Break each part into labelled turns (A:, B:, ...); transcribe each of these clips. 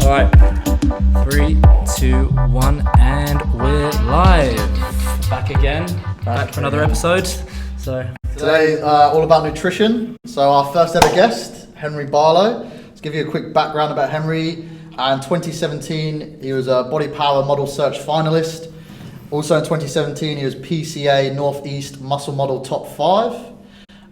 A: Alright, 3, 2, 1, and we're live. Back again, back for another episode. So
B: today, all about nutrition. So our first ever guest, Henry Barlow. To give you a quick background about Henry, in 2017 he was a Body Power Model Search finalist. Also in 2017 he was PCA Northeast Muscle Model Top 5.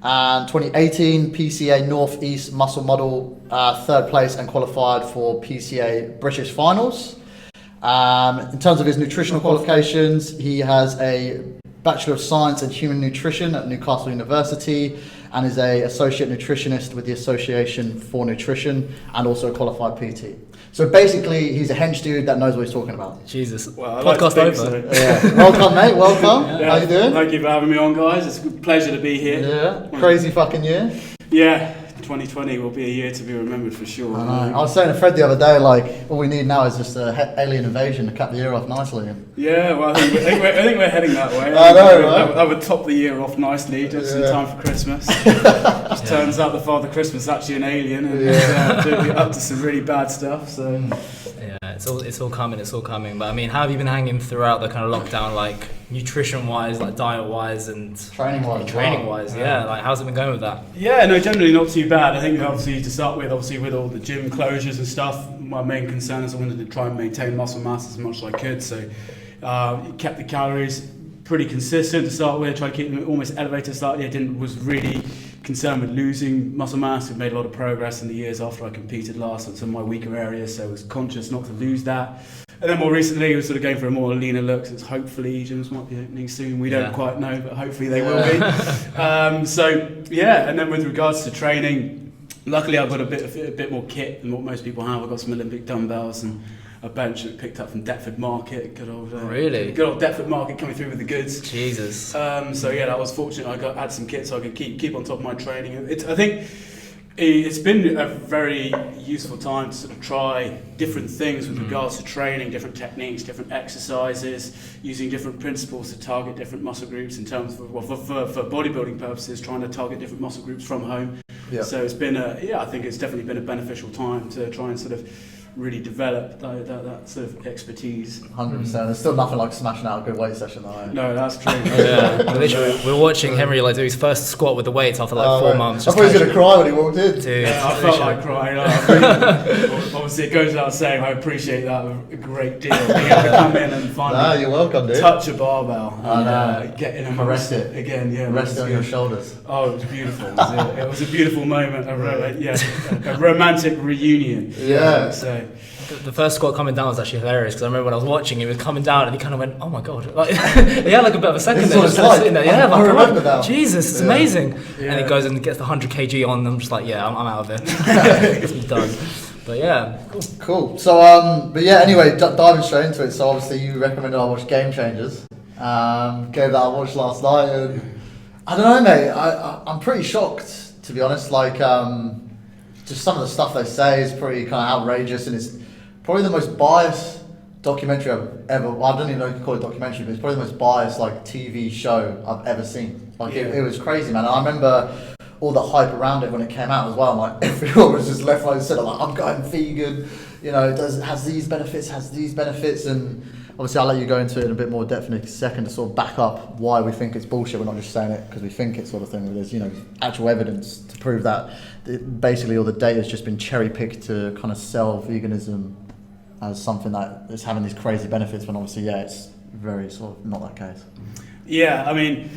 B: And 2018 PCA Northeast Muscle Model 3rd place and qualified for PCA British Finals. In terms of his nutritional qualifications, he has a Bachelor of Science in Human Nutrition at Newcastle University and is an Associate Nutritionist with the Association for Nutrition and also a qualified PT. So basically, he's a hench dude that knows what he's talking about.
A: Jesus,
C: well,
A: podcast over.
C: So.
B: Yeah. Welcome, mate. Welcome.
C: Yeah.
B: How you doing?
C: Thank you for having me on, guys. It's a pleasure to be here.
B: Yeah. Crazy fucking year.
C: Yeah. 2020 will be a year to be remembered for sure.
B: I was saying to Fred the other day, like, all we need now is just an alien invasion to cap the year off nicely.
C: Yeah, well, I think we're heading that way.
B: I know, right?
C: I would top the year off nicely just in time for Christmas. Just turns out the Father Christmas is actually an alien and doing up to some really bad stuff. So
A: yeah, it's all coming. But I mean, how have you been hanging throughout the kind of lockdown, like nutrition-wise, like diet-wise, and training-wise? Yeah, like how's it been going with that?
C: Yeah, no, generally not too bad. I think obviously to start with, with all the gym closures and stuff, my main concern is I wanted to try and maintain muscle mass as much as I could. So kept the calories pretty consistent to start with, tried to keep them almost elevated slightly. Was really concerned with losing muscle mass. We've made a lot of progress in the years after I competed last on some of my weaker areas, so I was conscious not to lose that. And then more recently, we're sort of going for a more leaner look, so hopefully gyms might be opening soon. We don't quite know, but hopefully they will be. And then with regards to training, luckily I've got a bit more kit than what most people have. I've got some Olympic dumbbells and a bench that I picked up from Deptford Market. Good old Deptford Market coming through with the goods.
A: Jesus.
C: That was fortunate. I had some kit so I could keep on top of my training. I think it's been a very useful time to sort of try different things with regards to training, different techniques, different exercises, using different principles to target different muscle groups in terms of, for bodybuilding purposes, trying to target different muscle groups from home. Yeah. So it's been I think it's definitely been a beneficial time to try and sort of really develop that sort of expertise.
B: 100%. There's still nothing like smashing out a good weight session though.
C: No, that's true.
A: We're watching Henry like do his first squat with the weights after like 4 months.
B: I thought he was going to cry when he walked in.
A: Dude,
C: I felt like crying. Obviously, it goes without saying, I appreciate that a great deal. Being able to come in and finally
B: you're welcome, dude.
C: touch a barbell and get in and
B: rest it
C: again. Yeah,
B: rest it on your shoulders.
C: Oh, it was beautiful. It was a beautiful moment. A romantic reunion.
B: Yeah.
C: So.
A: The first squat coming down was actually hilarious because I remember when I was watching, he was coming down and he kind of went, "Oh my god!" Like, he had like a bit of a second there, just sitting there. Yeah,
B: I remember that.
A: Jesus, it's amazing. Yeah. And he goes and gets the 100 kg on. And I'm just like, yeah, I'm out of it. It's done. But yeah,
B: cool. So anyway, diving straight into it. So obviously you recommended I watch Game Changers. Gave that a watch last night, and I don't know, mate. I'm pretty shocked, to be honest. Like, just some of the stuff they say is pretty kind of outrageous, and it's probably the most biased documentary I've ever. Well, I don't even know if you call it documentary, but it's probably the most biased like TV show I've ever seen. Like it was crazy, man. And I remember all the hype around it when it came out as well. Like everyone was just left, right, and centre. Like, I'm going vegan. You know, it has these benefits, and obviously I'll let you go into it in a bit more depth in a second to sort of back up why we think it's bullshit. We're not just saying it because we think it, sort of thing. There's actual evidence to prove that basically all the data has just been cherry picked to kind of sell veganism as something that is having these crazy benefits when obviously it's very sort of not that case.
C: Yeah, I mean,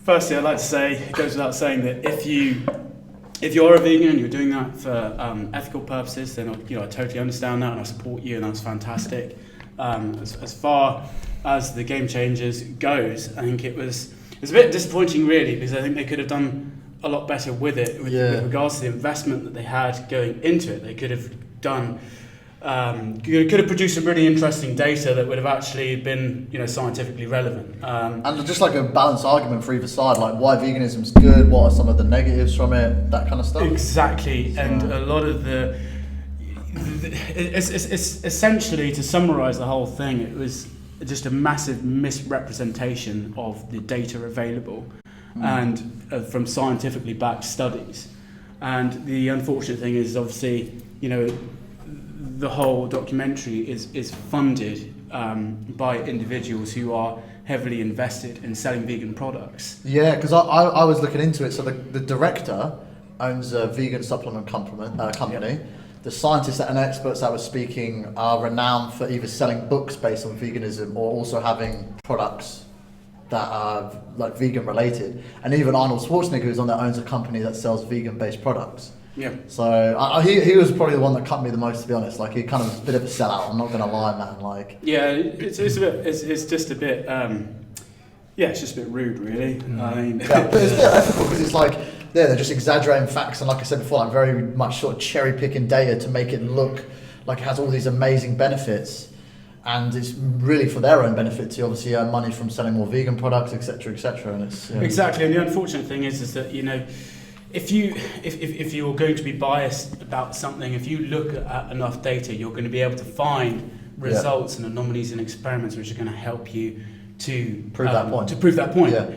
C: firstly I'd like to say, it goes without saying that if you're a vegan and you're doing that for ethical purposes, then I totally understand that and I support you, and that's fantastic. As far as the Game Changers goes, I think it's a bit disappointing really, because I think they could have done a lot better with it with regards to the investment that they had going into it. They could have done could have produced some really interesting data that would have actually been scientifically relevant,
B: and just like a balanced argument for either side, like why veganism is good, what are some of the negatives from it, that kind of stuff.
C: Exactly. And a lot of it's essentially, to summarize the whole thing, it was just a massive misrepresentation of the data available and from scientifically backed studies. And the unfortunate thing is, obviously, the whole documentary is funded by individuals who are heavily invested in selling vegan products.
B: Yeah, because I was looking into it. So the director owns a vegan supplement company.
C: Yep.
B: The scientists and experts that were speaking are renowned for either selling books based on veganism or also having products that are like vegan related. And even Arnold Schwarzenegger, who's on there, owns a company that sells vegan based products.
C: Yeah.
B: So he was probably the one that cut me the most, to be honest. Like, he kind of a bit of a sellout. I'm not gonna lie, man. Like,
C: yeah, it's just a bit it's just a bit rude, really. I mean,
B: yeah, but it's a bit ethical because it's like they're just exaggerating facts and, like I said before, like very much sort of cherry picking data to make it look like it has all these amazing benefits. And it's really for their own benefit to obviously earn money from selling more vegan products, etc., etc. And it's
C: exactly. And the unfortunate thing is that if you're going to be biased about something, if you look at enough data, you're going to be able to find results and anomalies in experiments which are going to help you to
B: prove that point.
C: Yeah.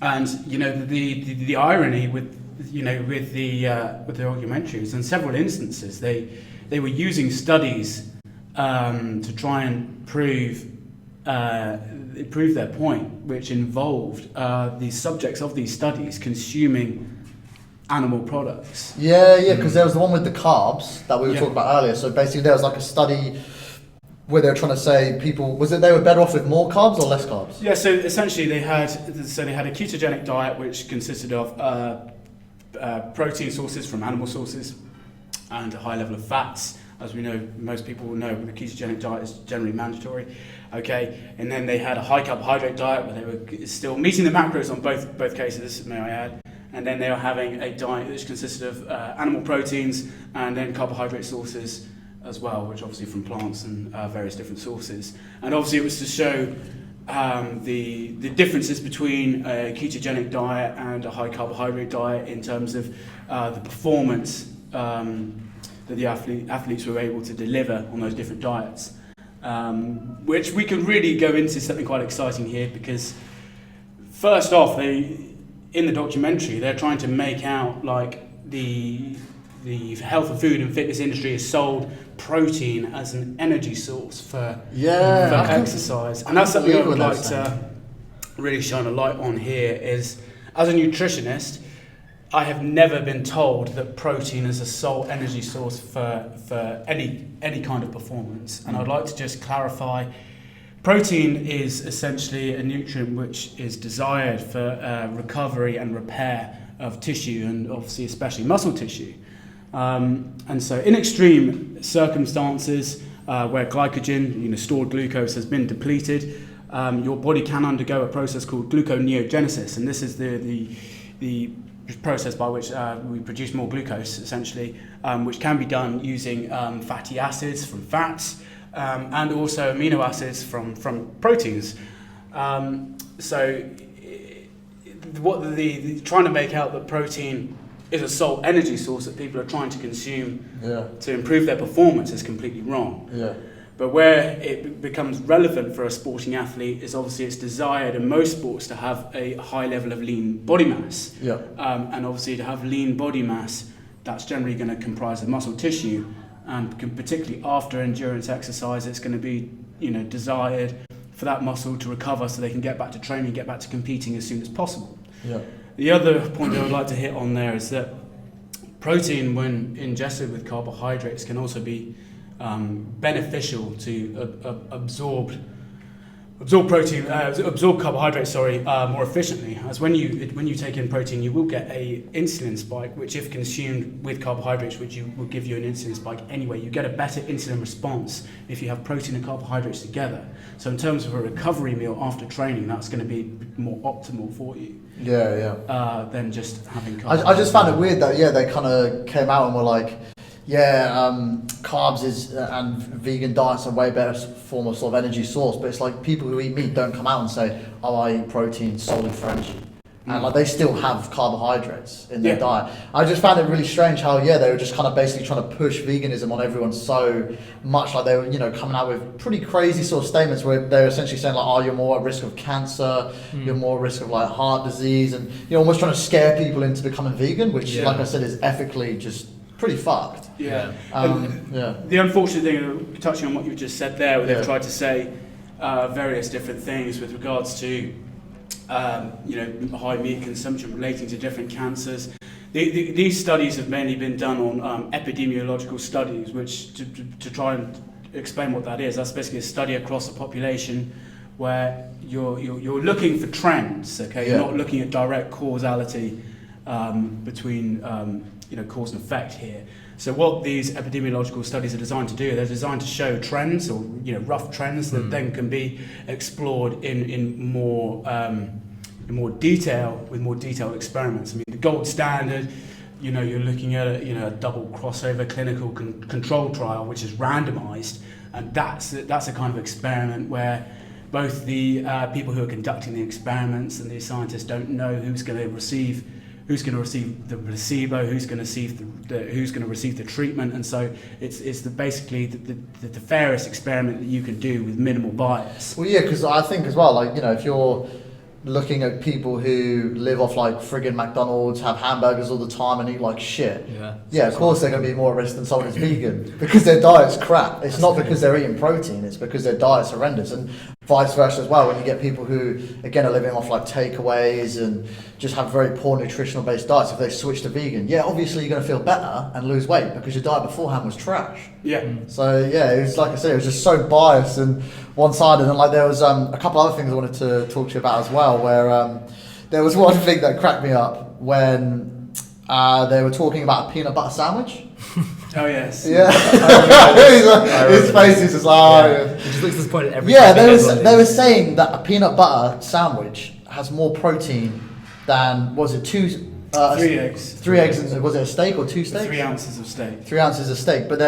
C: And the irony with the documentaries, in several instances they were using studies to try and prove their point, which involved the subjects of these studies consuming animal products.
B: Yeah, because there was the one with the carbs that we were talking about earlier. So basically there was like a study where they were trying to say they were better off with more carbs or less carbs?
C: Yeah, so essentially they had a ketogenic diet which consisted of protein sources from animal sources and a high level of fats. As we know, most people will know, the ketogenic diet is generally mandatory. Okay, and then they had a high carbohydrate diet where they were still meeting the macros on both cases, may I add. And then they were having a diet which consisted of animal proteins and then carbohydrate sources as well, which obviously from plants and various different sources. And obviously it was to show the differences between a ketogenic diet and a high carbohydrate diet in terms of the performance that the athletes were able to deliver on those different diets. Which we can really go into something quite exciting here, because first off, in the documentary, they're trying to make out like the health and food and fitness industry has sold protein as an energy source for exercise. And that's something I would like to really shine a light on here is, as a nutritionist, I have never been told that protein is a sole energy source for any kind of performance. And I'd like to just clarify, protein is essentially a nutrient which is desired for recovery and repair of tissue, and obviously especially muscle tissue. And so in extreme circumstances where glycogen, stored glucose, has been depleted, your body can undergo a process called gluconeogenesis, and this is the process by which we produce more glucose, essentially, which can be done using fatty acids from fats and also amino acids from proteins. So what trying to make out that protein is a sole energy source that people are trying to consume to improve their performance is completely wrong.
B: Yeah.
C: But where it becomes relevant for a sporting athlete is obviously it's desired in most sports to have a high level of lean body mass.
B: Yeah.
C: And obviously to have lean body mass, that's generally going to comprise of muscle tissue, and particularly after endurance exercise, it's going to be desired for that muscle to recover so they can get back to training, get back to competing as soon as possible.
B: Yeah.
C: The other point I would like to hit on there is that protein, when ingested with carbohydrates, can also be beneficial to absorb carbohydrates more efficiently. As when you take in protein, you will get a insulin spike, which if consumed with carbohydrates, which will give you an insulin spike anyway, you get a better insulin response if you have protein and carbohydrates together. So in terms of a recovery meal after training, that's going to be more optimal for you. Than just having carbohydrates.
B: I just found it weird that they kind of came out and were like, carbs and vegan diets are way better form of sort of energy source, but it's like people who eat meat don't come out and say, I eat protein solely for energy. And like they still have carbohydrates in their diet. I just found it really strange how they were just kind of basically trying to push veganism on everyone so much. Like they were coming out with pretty crazy sort of statements where they're essentially saying like, you're more at risk of cancer, you're more at risk of like heart disease, and almost trying to scare people into becoming vegan, which like I said is ethically just pretty fucked.
C: Yeah.
B: Yeah.
C: The unfortunate thing, touching on what you just said there, where they've
B: Yeah.
C: tried to say various different things with regards to high meat consumption relating to different cancers. These studies have mainly been done on epidemiological studies, which to try and explain what that is, that's basically a study across a population where you're looking for trends. Okay, you're not looking at direct causality between cause and effect here. So what these epidemiological studies are designed to do, they're designed to show trends or rough trends that then can be explored in more detail with more detailed experiments. I mean, the gold standard, you're looking at a double crossover clinical control trial, which is randomized, and that's a kind of experiment where both the people who are conducting the experiments and the scientists don't know who's going to receive the placebo, who's going to receive the treatment, and so it's basically the fairest experiment that you can do with minimal bias.
B: Well, yeah, because I think as well, if you're looking at people who live off friggin' McDonald's, have hamburgers all the time and eat like shit. Yeah, of course they're going to be more at risk than someone who's vegan because their diet's crap. It's not because they're eating protein, it's because their diet's horrendous. And vice versa as well, when you get people who, again, are living off takeaways and just have very poor nutritional based diets, if they switch to vegan, obviously you're going to feel better and lose weight because your diet beforehand was trash.
C: Yeah.
B: So it was, like I said, it was just so biased and one-sided. And there was a couple other things I wanted to talk to you about as well, where there was one thing that cracked me up when they were talking about a peanut butter sandwich.
C: Oh yes.
B: Yeah. His face is just
A: He just looks disappointed every
B: yeah,
A: time.
B: they were saying that a peanut butter sandwich has more protein than, was it
C: 3 eggs.
B: 3 eggs, and was it a steak or 2 steaks?
C: 3 ounces of steak.
B: 3 ounces of steak, but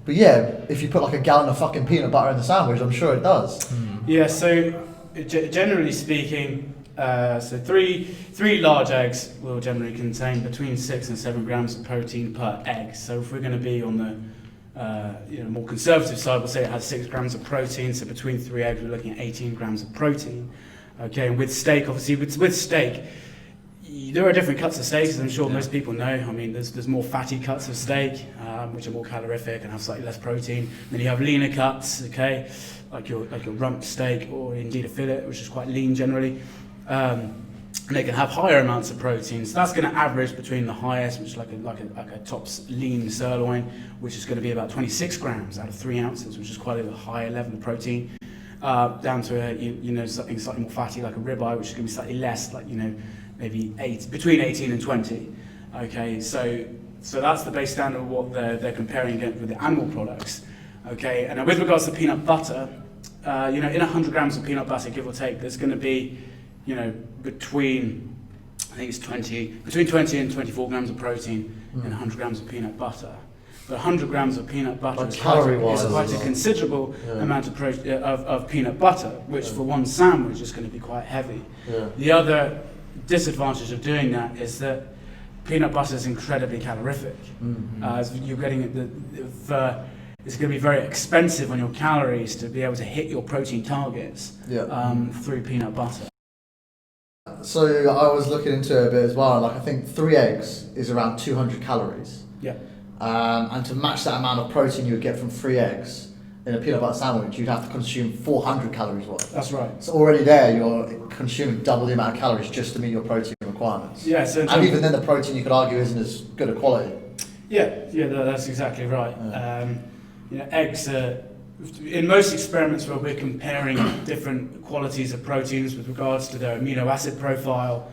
B: if you put a gallon of fucking peanut butter in the sandwich, I'm sure it does.
C: Yeah, so generally speaking, so three large eggs will generally contain between 6 and 7 grams of protein per egg. So if we're going to be on the more conservative side, we'll say it has 6 grams of protein. So between 3 eggs, we're looking at 18 grams of protein. Okay, and with steak, obviously, with steak, there are different cuts of steak, as I'm sure most people know. I mean, there's more fatty cuts of steak, which are more calorific and have slightly less protein. Then you have leaner cuts, okay, like your rump steak or indeed a fillet, which is quite lean generally. And they can have higher amounts of protein. So that's going to average between the highest, which is like a tops lean sirloin, which is going to be about 26 grams out of 3 ounces, which is quite a higher level of protein. Down to something slightly more fatty, like a ribeye, which is going to be slightly less, maybe between 18 and 20. Okay, so that's the base standard of what they're comparing against with the animal products. Okay, and with regards to peanut butter, in 100 grams of peanut butter, give or take, there's going to be, between 20 and 24 grams of protein in 100 grams of peanut butter. But 100 grams of peanut butter is quite a considerable amount of peanut butter, which for one sandwich is going to be quite heavy.
B: Yeah.
C: The other disadvantage of doing that is that peanut butter is incredibly calorific. You're getting it's going to be very expensive on your calories to be able to hit your protein targets through peanut butter.
B: So I was looking into it a bit as well. I think 3 eggs is around 200 calories.
C: Yeah.
B: And to match that amount of protein you would get from 3 eggs in a peanut butter sandwich, you'd have to consume 400 calories worth.
C: That's right.
B: So already there, you're consuming double the amount of calories just to meet your protein requirements.
C: Yeah. So
B: and even then, the protein you could argue isn't as good a quality.
C: Yeah, that's exactly right. Eggs are, in most experiments where we're comparing different qualities of proteins with regards to their amino acid profile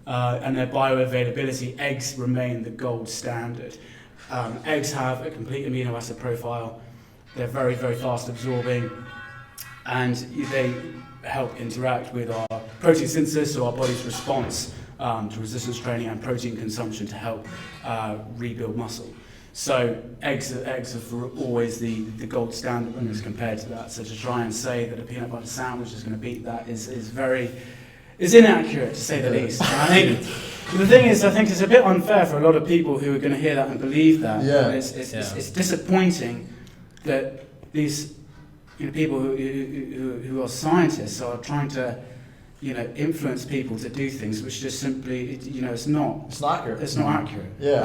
C: and their bioavailability, eggs remain the gold standard. Eggs have a complete amino acid profile. They're very, very fast absorbing, and they help interact with our protein synthesis, so our body's response to resistance training and protein consumption to help rebuild muscle. So eggs are for always the gold standard when it's compared to that. So to try and say that a peanut butter sandwich is going to beat that is inaccurate, to say the least. And I think the thing is, I think it's a bit unfair for a lot of people who are going to hear that and believe that.
B: Yeah.
C: It's disappointing that these people who are scientists are trying to influence people to do things which just simply, it's not
B: accurate.
C: It's not accurate.
B: Yeah,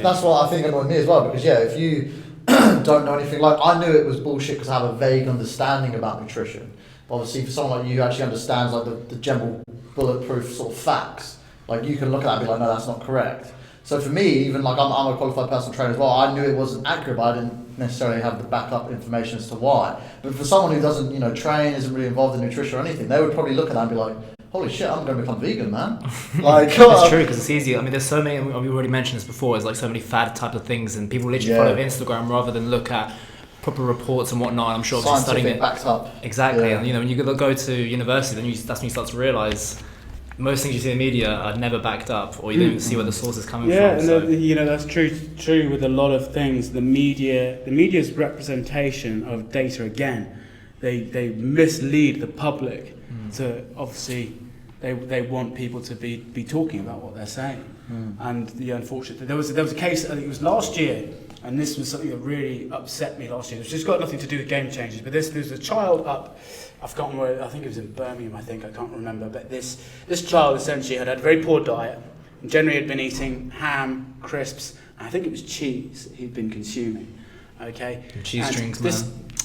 B: that's what I think annoyed me as well, because if you don't know anything, like I knew it was bullshit because I have a vague understanding about nutrition. But obviously, for someone like you who actually understands like the general bulletproof sort of facts, like you can look at that and be like, no, that's not correct. So for me, even like I'm a qualified personal trainer as well, I knew it wasn't accurate, but I didn't necessarily have the backup information as to why. But for someone who doesn't, train, isn't really involved in nutrition or anything, they would probably look at that and be like, holy shit, I'm going to become vegan, man. Like,
A: it's true, because it's easy. I mean, there's so many, we already mentioned this before, there's like so many fad type of things, and people literally follow Instagram rather than look at proper reports and whatnot. I'm sure obviously studying it
B: backed up.
A: Exactly, and when you go to university, then that's when you start to realise most things you see in the media are never backed up, or you don't even see where the source is coming from.
C: Yeah, and that's true with a lot of things. The media's representation of data, again, they mislead the public to, obviously, they want people to be talking about what they're saying. And the unfortunate, there was a case, I think it was last year, and this was something that really upset me last year. It's just got nothing to do with game changers, but there's a child up, I've forgotten where, I think it was in Birmingham, I can't remember, but this child essentially had a very poor diet, and generally had been eating ham, crisps, and I think it was cheese he'd been consuming, okay?
A: Cheese
C: and
A: drinks,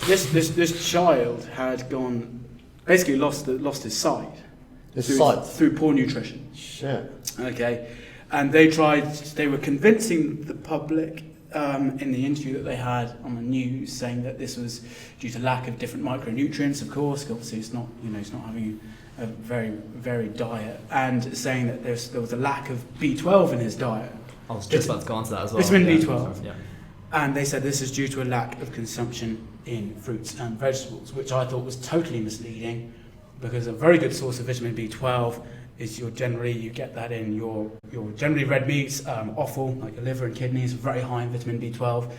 C: this child had basically lost his sight. Through poor nutrition.
B: Shit.
C: Okay, and they were convincing the public in the interview that they had on the news, saying that this was due to lack of different micronutrients, of course, obviously it's not, he's not having a very varied diet, and saying that there was a lack of B12 in his diet.
A: I was just about to go on to that as well.
C: Vitamin B12. Yeah. And they said this is due to a lack of consumption in fruits and vegetables, which I thought was totally misleading, because a very good source of vitamin B12 is you get that in your generally red meats, offal, like your liver and kidneys, very high in vitamin B12.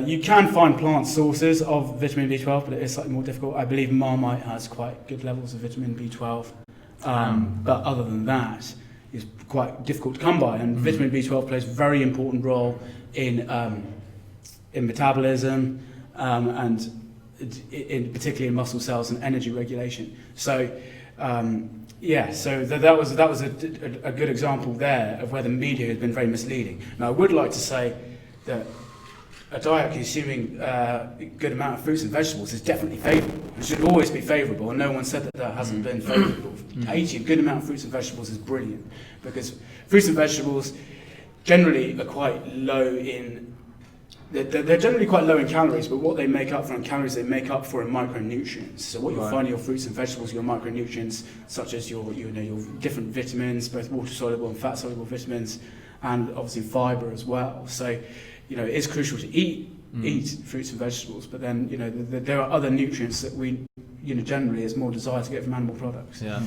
C: You can find plant sources of vitamin B12, but it is slightly more difficult. I believe Marmite has quite good levels of vitamin B12. But other than that, it's quite difficult to come by. And vitamin B12 plays a very important role in metabolism and particularly in muscle cells and energy regulation. So, so that was a good example there of where the media has been very misleading. Now, I would like to say that a diet consuming a good amount of fruits and vegetables is definitely favourable. It should always be favourable, and no one said that hasn't been favourable. Eating a good amount of fruits and vegetables is brilliant, because fruits and vegetables generally are quite low in they're generally quite low in calories, but what they make up for in calories, they make up for in micronutrients. So what you'll find in your fruits and vegetables, your micronutrients, such as your different vitamins, both water-soluble and fat-soluble vitamins, and obviously fibre as well. So, it is crucial to eat fruits and vegetables, but then, there are other nutrients that we, generally is more desired to get from animal products.
A: Yeah.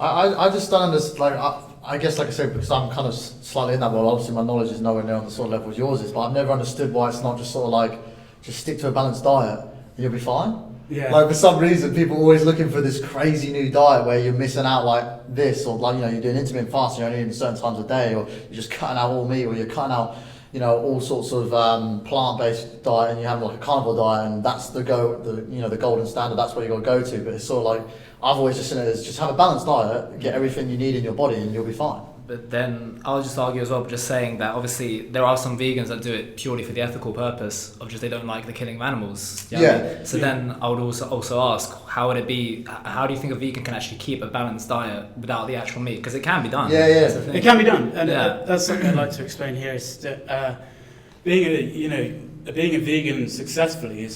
B: I just don't understand, I guess, like I said, because I'm kind of slightly in that world, obviously my knowledge is nowhere near on the sort of level as yours is, but I've never understood why it's not just sort of like, just stick to a balanced diet and you'll be fine.
C: Yeah.
B: Like, for some reason, people are always looking for this crazy new diet where you're missing out like this, or like, you're doing intermittent fasting, you're only eating certain times a day, or you're just cutting out all meat, or you're cutting out, all sorts of plant-based diet, and you have like a carnivore diet, and that's the golden standard, that's what you got to go to. But it's sort of like, I've always just seen it as just have a balanced diet, get everything you need in your body, and you'll be fine.
A: But then I'll just argue as well, just saying that obviously there are some vegans that do it purely for the ethical purpose of just they don't like the killing of animals. So then I would also ask, how do you think a vegan can actually keep a balanced diet without the actual meat? Because it can be done.
C: It can be done, and that's something I'd like to explain here. Is that being a vegan successfully is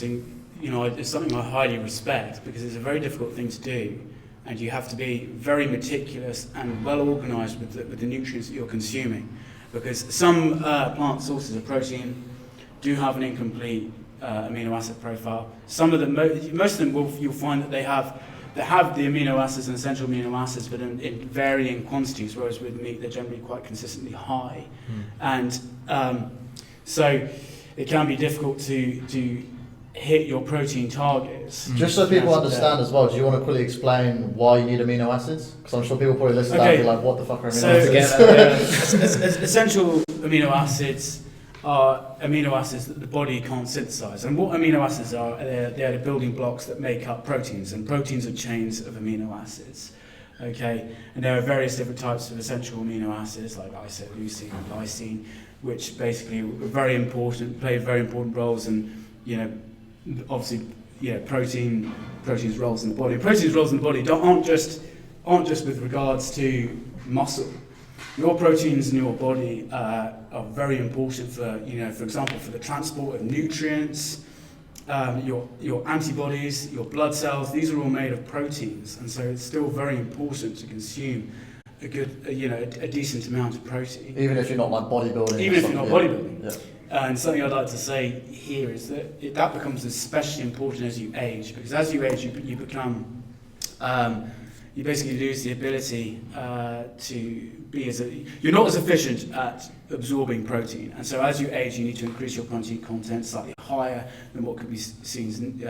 C: something I highly respect, because it's a very difficult thing to do. And you have to be very meticulous and well organised with the nutrients that you're consuming, because some plant sources of protein do have an incomplete amino acid profile. Some of them, most of them, you'll find that they have the amino acids and essential amino acids, but in varying quantities. Whereas with meat, they're generally quite consistently high, and so it can be difficult to hit your protein targets.
B: Just so people understand as well, do you want to quickly explain why you need amino acids? Because I'm sure people probably listen to that and be like, what the fuck are amino acids?
C: Essential amino acids are amino acids that the body can't synthesize. And what amino acids are, they're the building blocks that make up proteins, and proteins are chains of amino acids. Okay, and there are various different types of essential amino acids like isoleucine and lysine, which basically are very important, play very important roles, and obviously, proteins roles in the body. Proteins roles in the body aren't just with regards to muscle. Your proteins in your body are very important for example, for the transport of nutrients. Your antibodies, your blood cells, these are all made of proteins, and so it's still very important to consume a decent amount of protein.
B: Even if you're not like bodybuilding.
C: Even if you're not bodybuilding.
B: Yeah.
C: And something I'd like to say here is that that becomes especially important as you age, because as you age, you become, you basically lose the ability to be you're not as efficient at absorbing protein, and so as you age, you need to increase your protein content slightly higher than what could be seen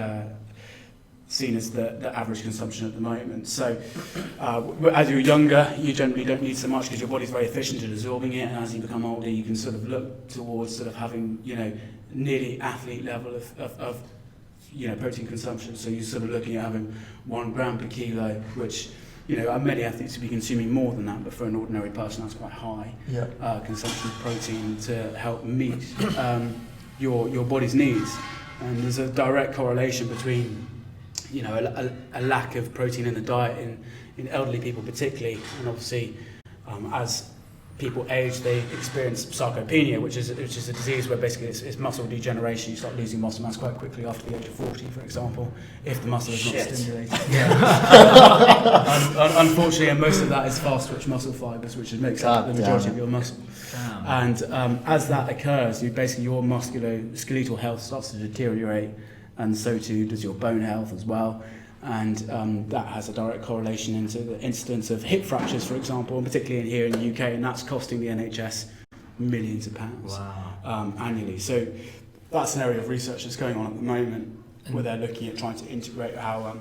C: as the average consumption at the moment. So as you're younger, you generally don't need so much because your body's very efficient at absorbing it, and as you become older, you can sort of look towards sort of having nearly athlete level of protein consumption. So you're sort of looking at having 1 gram per kilo, which many athletes would be consuming more than that, but for an ordinary person that's quite high consumption of protein to help meet your body's needs. And there's a direct correlation between a lack of protein in the diet in elderly people particularly, and obviously as people age, they experience sarcopenia, which is a disease where basically it's muscle degeneration. You start losing muscle mass quite quickly after the age of 40, for example, if the muscle is not stimulated. Unfortunately, and most of that is fast twitch muscle fibers, which makes up the majority of your muscle. And as that occurs, your musculoskeletal health starts to deteriorate, and so too does your bone health as well. And that has a direct correlation into the incidence of hip fractures, for example, and particularly here in the UK, and that's costing the NHS millions of pounds annually. So that's an area of research that's going on at the moment, where they're looking at trying to integrate how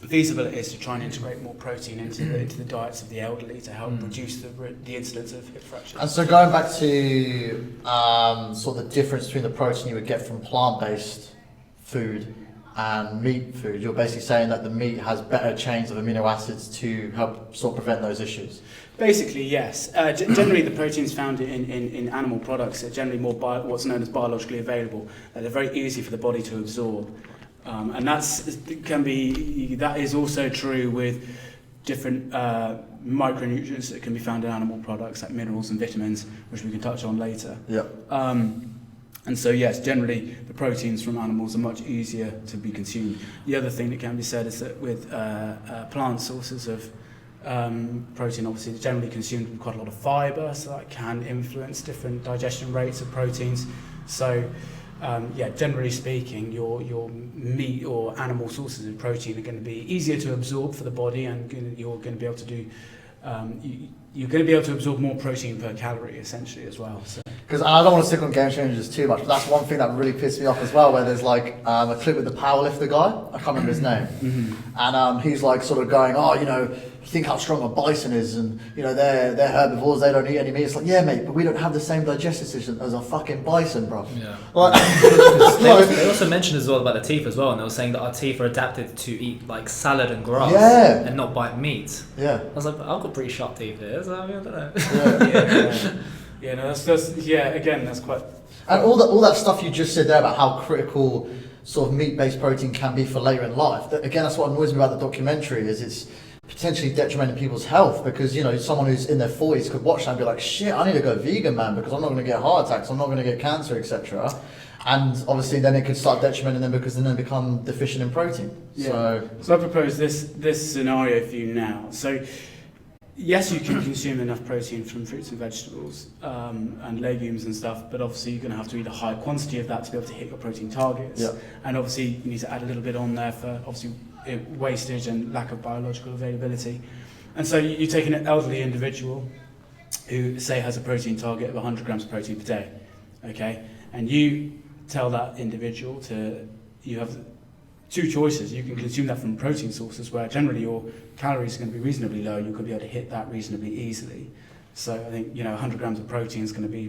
C: feasible it is to try and integrate more protein into the diets of the elderly to help reduce the incidence of hip fractures.
B: And so going back to sort of the difference between the protein you would get from plant-based food and meat food, you're basically saying that the meat has better chains of amino acids to help sort of prevent those issues?
C: Basically, yes. Generally, the proteins found in animal products are generally more what's known as biologically available. They're very easy for the body to absorb. And that is also true with different micronutrients that can be found in animal products, like minerals and vitamins, which we can touch on later. And so, yes, generally the proteins from animals are much easier to be consumed. The other thing that can be said is that with plant sources of protein, obviously, it's generally consumed with quite a lot of fibre, so that can influence different digestion rates of proteins. So, generally speaking, your meat or animal sources of protein are going to be easier to absorb for the body, and you're going to be able to do. You're going to be able to absorb more protein per calorie, essentially, as well.
B: Because I don't want to stick on Game Changers too much, but that's one thing that really pissed me off as well, where there's like a clip with the powerlifter guy, I can't remember his name, and he's like sort of going, think how strong a bison is, and they're herbivores, they don't eat any meat. It's like, yeah mate, but we don't have the same digestive system as a fucking bison, bro.
A: They also mentioned as well about the teeth as well, and they were saying that our teeth are adapted to eat like salad and grass and not bite meat. I was like, I've got pretty sharp teeth here, so I don't know. That's quite.
B: And all that stuff you just said there about how critical sort of meat-based protein can be for later in life. That's what annoys me about the documentary, is it's potentially detrimenting people's health, because someone who's in their 40s could watch that and be like, shit, I need to go vegan, man, because I'm not going to get heart attacks, I'm not going to get cancer, etc. And obviously then it could start detrimenting them, because then they become deficient in protein. So
C: I propose this scenario for you now. So yes, you can consume enough protein from fruits and vegetables and legumes and stuff, but obviously you're going to have to eat a high quantity of that to be able to hit your protein targets. And obviously you need to add a little bit on there for obviously wastage and lack of biological availability. And so you take an elderly individual who, say, has a protein target of 100 grams of protein per day, okay? And you tell that individual you have two choices. You can consume that from protein sources where generally your calories are going to be reasonably low, you're going to be able to hit that reasonably easily. So I think 100 grams of protein is going to be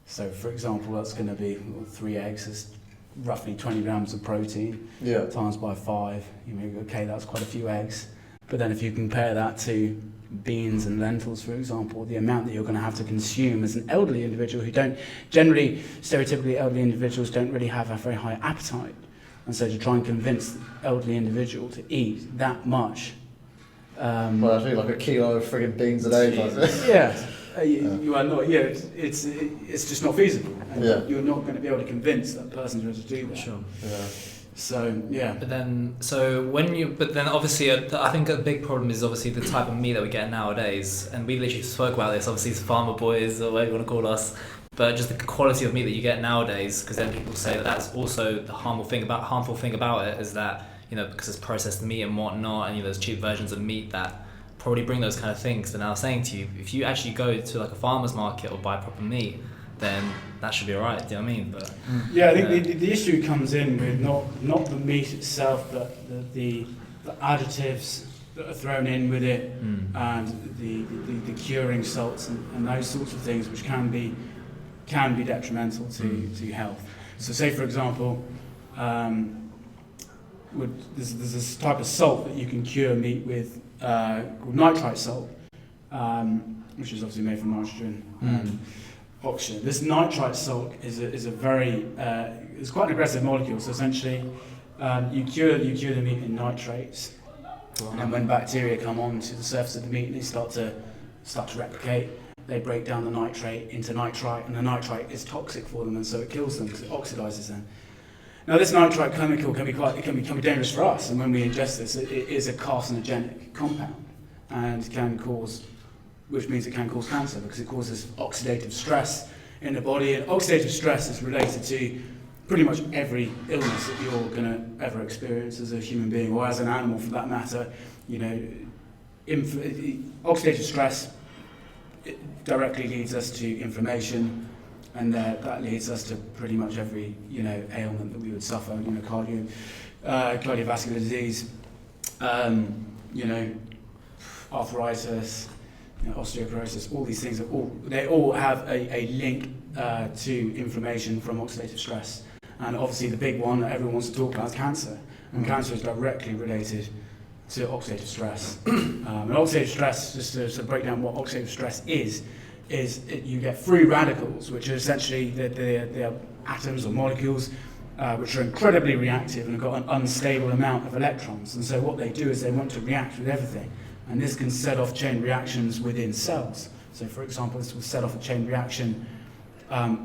C: So, for example, that's going to be 3 eggs is roughly 20 grams of protein times by 5. You may go, okay, that's quite a few eggs. But then if you compare that to beans and lentils, for example, the amount that you're going to have to consume as an elderly individual who don't generally, stereotypically elderly individuals don't really have a very high appetite. And so to try and convince the elderly individual to eat that much.
B: Well, I think like a kilo of friggin' beans a day.
C: You are not. Yeah, it's just not feasible. And you're not going to be able to convince that person to do that.
A: Sure.
B: Yeah.
C: So yeah.
A: But then obviously, I think a big problem is obviously the type of meat that we get nowadays, and we literally spoke about this. Obviously, it's farmer boys or whatever you want to call us. But just the quality of meat that you get nowadays, because then people say that that's also the harmful thing about it is that, you know, because it's processed meat and whatnot, and, you know, there's cheap versions of meat that probably bring those kind of things. And I was saying to you, if you actually go to like a farmer's market or buy proper meat, then that should be alright. Do you know what I mean? But
C: yeah, I think the issue comes in with not the meat itself, but the additives that are thrown in with it, and the curing salts and those sorts of things, which can be detrimental to health. So say, for example, there's this type of salt that you can cure meat with called nitrite salt, which is obviously made from nitrogen and oxygen. This nitrite salt is a very it's quite an aggressive molecule. So essentially, you cure the meat in nitrates, and then when bacteria come onto the surface of the meat and they start to replicate, they break down the nitrate into nitrite, and the nitrite is toxic for them, and so it kills them because it oxidizes them. Now, this nitrite chemical can be dangerous for us, and when we ingest this, it is a carcinogenic compound, and which means it can cause cancer because it causes oxidative stress in the body, and oxidative stress is related to pretty much every illness that you're going to ever experience as a human being, or as an animal for that matter. You know, oxidative stress directly leads us to inflammation, and that leads us to pretty much every, you know, ailment that we would suffer. You know, cardiovascular disease, you know, arthritis, you know, osteoporosis. All these things they all have a link to inflammation from oxidative stress. And obviously, the big one that everyone wants to talk about is cancer, and cancer is directly related to oxidative stress. And oxidative stress, just to break down what oxidative stress is you get free radicals, which are essentially the atoms or molecules which are incredibly reactive and have got an unstable amount of electrons. And so what they do is they want to react with everything. And this can set off chain reactions within cells. So for example, this will set off a chain reaction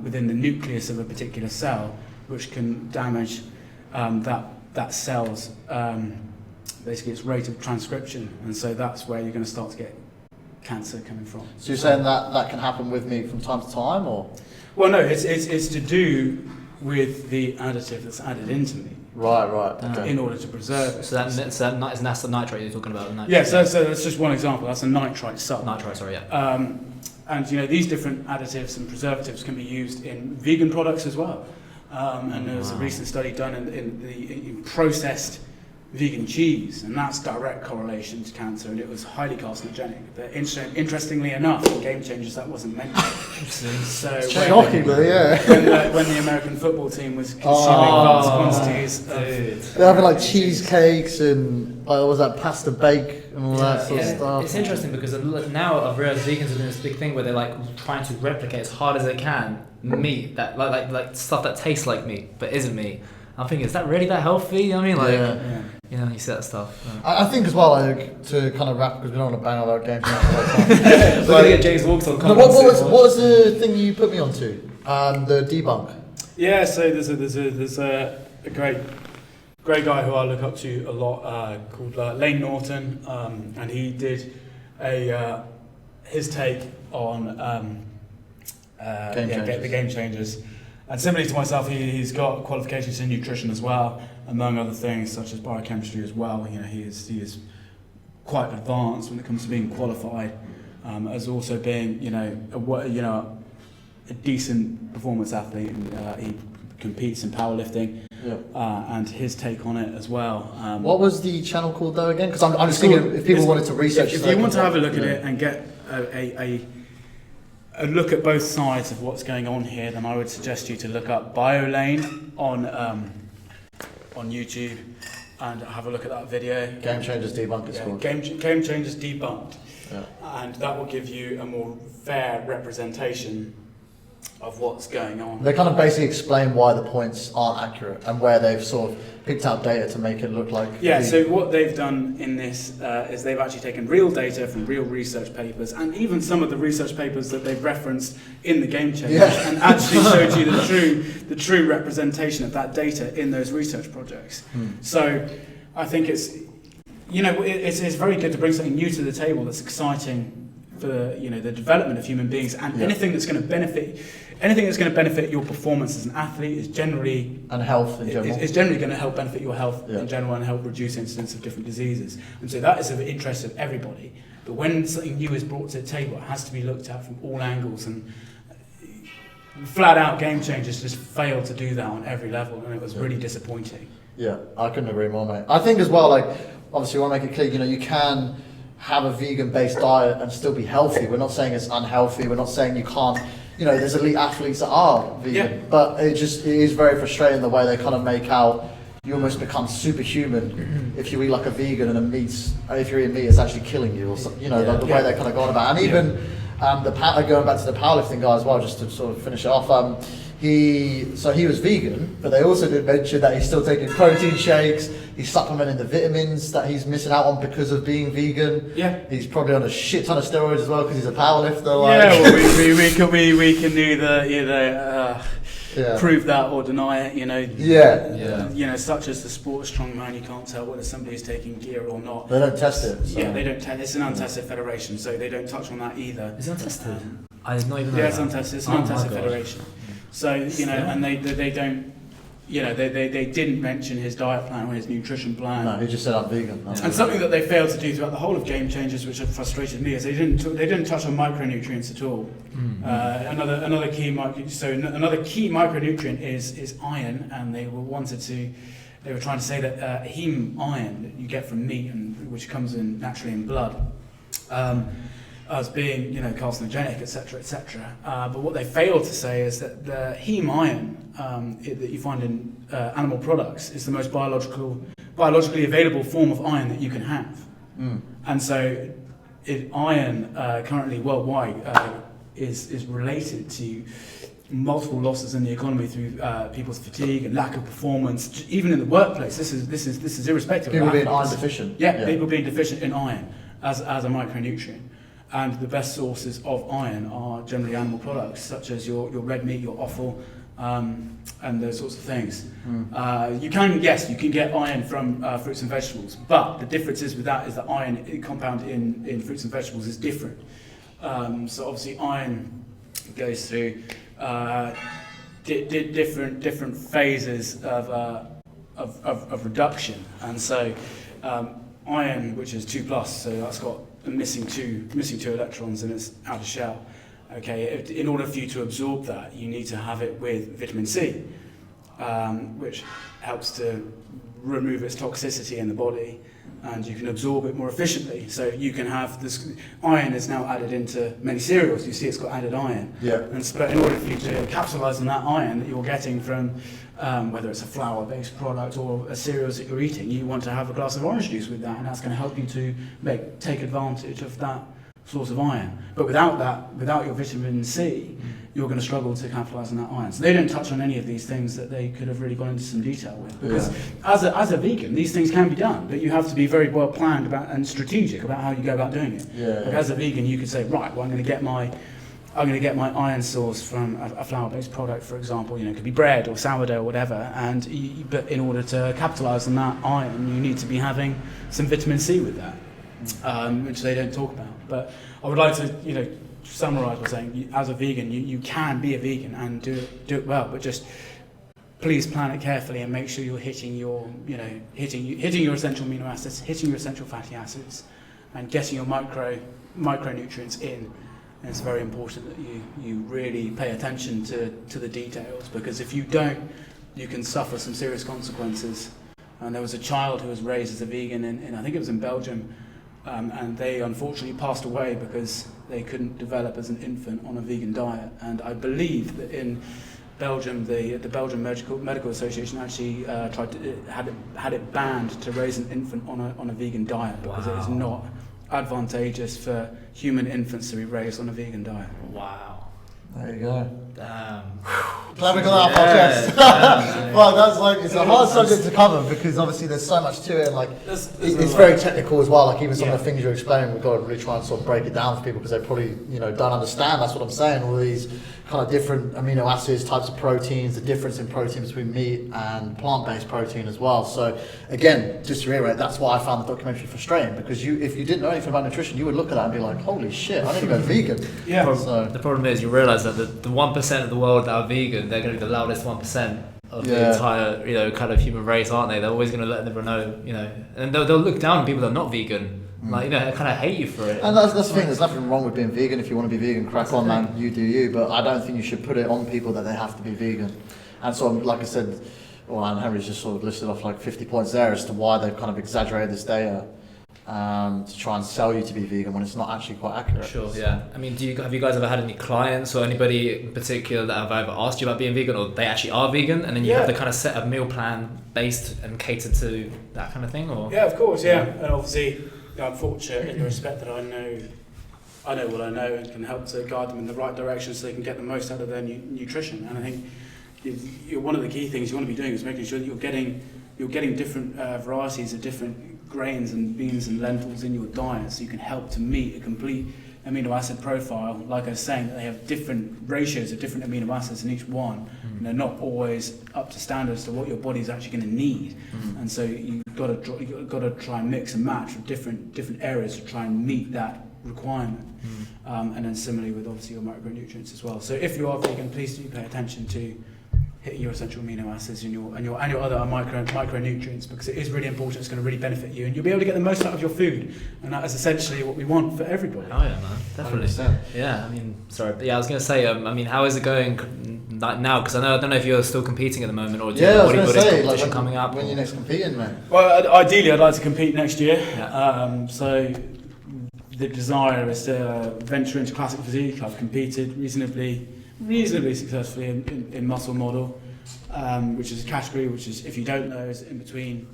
C: within the nucleus of a particular cell, which can damage that cell's basically its rate of transcription. And so that's where you're going to start to get cancer coming from.
B: So you're saying that can happen with meat from time to time, or?
C: Well, no, it's to do with the additive that's added into meat.
B: Right. Okay.
C: In order to preserve it.
A: So that's the nitrate you're talking about.
C: Yeah, so that's just one example. That's a nitrite salt.
A: Nitrite, sorry, yeah.
C: And you know, these different additives and preservatives can be used in vegan products as well. And there was a recent study done in processed vegan cheese, and that's direct correlation to cancer, and it was highly carcinogenic. But interestingly enough, in Game Changers, that wasn't mentioned. So
B: shocking,
C: when the American football team was consuming vast quantities
B: they're having like cheesecakes and what was that, pasta bake and all that sort of stuff.
A: It's interesting because now I've realised vegans are doing this big thing where they're like trying to replicate as hard as they can meat that like stuff that tastes like meat but isn't meat. I'm thinking, is that really that healthy? You know what I mean? Like, you know, you see that stuff.
B: I think as well, like, to kind of wrap, because we don't want to bang all that game.
A: We're going to get James Walks on.
B: What was the thing you put me onto? The debunk.
C: Yeah, so there's a great guy who I look up to a lot called Lane Norton, and he did his take on the Game Changers. And similarly to myself, he's got qualifications in nutrition as well, among other things such as biochemistry as well. You know, he is quite advanced when it comes to being qualified, as also being a decent performance athlete. And, he competes in powerlifting, and his take on it as well.
B: What was the channel called though again? Because I'm just thinking if people wanted to research.
C: If you want to have a look at it and get look at both sides of what's going on here, then I would suggest you to look up BioLane on YouTube and have a look at that video.
B: Game Changers Debunked, it's called.
C: Game Changers Debunked.
B: Yeah.
C: And that will give you a more fair representation of what's going on.
B: They kind of basically explain why the points aren't accurate and where they've sort of picked out data to make it look like...
C: Yeah, so what they've done in this is they've actually taken real data from real research papers, and even some of the research papers that they've referenced in the Game Changers, and actually showed you the true representation of that data in those research projects. So I think it's very good to bring something new to the table that's exciting for the development of human beings, and anything that's going to benefit your performance as an athlete is generally
B: and health in general.
C: Is generally going to help benefit your health in general and help reduce incidence of different diseases. And so that is of interest of everybody. But when something new is brought to the table, it has to be looked at from all angles, and flat out Game Changers just failed to do that on every level, and it was really disappointing.
B: Yeah, I couldn't agree more, mate. I think as well, like, obviously we want to make it clear, you can have a vegan-based diet and still be healthy. We're not saying it's unhealthy. We're not saying you can't, there's elite athletes that are vegan. But it is very frustrating the way they kind of make out you almost become superhuman if you eat like a vegan and if you're eating meat, it's actually killing you, or something, the way they kind of go on about it. And even going back to the powerlifting guy as well, just to sort of finish it off, he was vegan, but they also did mention that he's still taking protein shakes, he's supplementing the vitamins that he's missing out on because of being vegan. Yeah. He's probably on a shit ton of steroids as well because he's a powerlifter.
C: Yeah, well, we can either prove that or deny it, such as the sport of strongman, you can't tell whether somebody's taking gear or not.
B: They don't test it. So.
C: Yeah, they don't test. It's an untested federation, so they don't touch on that either.
A: Is it untested? I did not even know.
C: Yeah, it's untested. It's an untested federation. So and they don't, they didn't mention his diet plan or his nutrition plan.
B: No, he just said I'm vegan.
C: And something that they failed to do throughout the whole of Game Changers, which have frustrated me, is they didn't touch on micronutrients at all. Another key micronutrient is iron, and they were trying to say that heme iron that you get from meat, and which comes in naturally in blood. As being, carcinogenic, etc., etc. But what they failed to say is that the heme iron that you find in animal products is the most biologically available form of iron that you can have. And so, iron currently worldwide is related to multiple losses in the economy through people's fatigue and lack of performance, even in the workplace. This is irrespective.
B: People being iron deficient.
C: Yeah, people being deficient in iron as a micronutrient. And the best sources of iron are generally animal products, such as your red meat, your offal, and those sorts of things. You can get iron from fruits and vegetables, but the difference is with that is that iron compound in fruits and vegetables is different. So obviously iron goes through different phases of reduction, and so iron, which is 2+, so that's got missing two electrons in its outer shell. Okay, in order for you to absorb that, you need to have it with vitamin C, which helps to remove its toxicity in the body, and you can absorb it more efficiently. So you can have this iron is now added into many cereals. You see, it's got added iron.
B: Yeah.
C: And in order for you to capitalize on that iron that you're getting from whether it's a flour-based product or a cereals that you're eating, you want to have a glass of orange juice with that, and that's going to help you to take advantage of that source of iron. But without your vitamin C, you're going to struggle to capitalise on that iron. So they don't touch on any of these things that they could have really gone into some detail with. Because as a vegan, these things can be done, but you have to be very well planned about and strategic about how you go about doing it. As a vegan, you could say, right, well, I'm going to get my iron source from a flour-based product, for example. It could be bread or sourdough or whatever. But in order to capitalise on that iron, you need to be having some vitamin C with that, which they don't talk about. But I would like to, summarise by saying, as a vegan, you can be a vegan and do it well, but just please plan it carefully and make sure you're hitting your essential amino acids, hitting your essential fatty acids, and getting your micronutrients in. And it's very important that you really pay attention to the details, because if you don't, you can suffer some serious consequences. And there was a child who was raised as a vegan in I think it was in Belgium, and they unfortunately passed away because they couldn't develop as an infant on a vegan diet. And I believe that in Belgium, the Belgian Medical Association actually had it banned to raise an infant on a vegan diet because it is not advantageous for human infants to be raised on a vegan diet.
A: Wow.
B: There you go.
A: Damn.
B: Glad we got that off our chest. Well, that's like, it's a hard subject to cover because obviously there's so much to it, and like it's very technical as well. Like even some of the things you're explaining, we've got to really try and sort of break it down for people because they probably don't understand. That's what I'm saying. All these kind of different amino acids, types of proteins, the difference in protein between meat and plant-based protein as well. So again, just to reiterate, that's why I found the documentary frustrating because if you didn't know anything about nutrition, you would look at that and be like, holy shit, I need to go vegan.
C: Yeah.
B: So
A: The problem is you realise that the 1% of the world that are vegan, they're going to be the loudest 1% of the entire kind of human race, aren't they? They're always going to let everyone know, and they'll look down on people that are not vegan. Like, they kind of hate you for it.
B: And that's the thing, there's nothing wrong with being vegan. If you want to be vegan, crack on, man, you do you. But I don't think you should put it on people that they have to be vegan. And so, like I said, and Henry's just sort of listed off like 50 points there as to why they've kind of exaggerated this data to try and sell you to be vegan when it's not actually quite accurate.
A: Sure, yeah. I mean, have you guys ever had any clients or anybody in particular that have either asked you about being vegan or they actually are vegan, and then you have the kind of set of meal plan based and catered to that kind of thing? Or
C: Yeah, of course, yeah. And obviously, I'm fortunate in the respect that I know what I know and can help to guide them in the right direction so they can get the most out of their nutrition. And I think one of the key things you want to be doing is making sure that you're getting different varieties of different grains and beans and lentils in your diet, so you can help to meet a complete amino acid profile. Like I was saying, they have different ratios of different amino acids in each one, and they're not always up to standards to what your body's actually going to need. And so you've got to try and mix and match with different areas to try and meet that requirement. And then similarly with obviously your micronutrients as well. So if you are vegan, please do pay attention to hitting your essential amino acids and your other micronutrients, because it is really important. It's going to really benefit you, and you'll be able to get the most out of your food, and that is essentially what we want for everybody.
A: Oh yeah, man, definitely.
B: 100%.
A: Yeah, I mean, sorry, but yeah, I was going to say, I mean, how is it going now? Because I don't know if you're still competing at the moment, or do you have a bodybuilding competition coming up?
B: When you're next competing, man?
C: Well, ideally, I'd like to compete next year.
A: Yeah.
C: So the desire is to venture into classic physique. I've competed reasonably successfully in muscle model, which is a category which is, if you don't know, is in between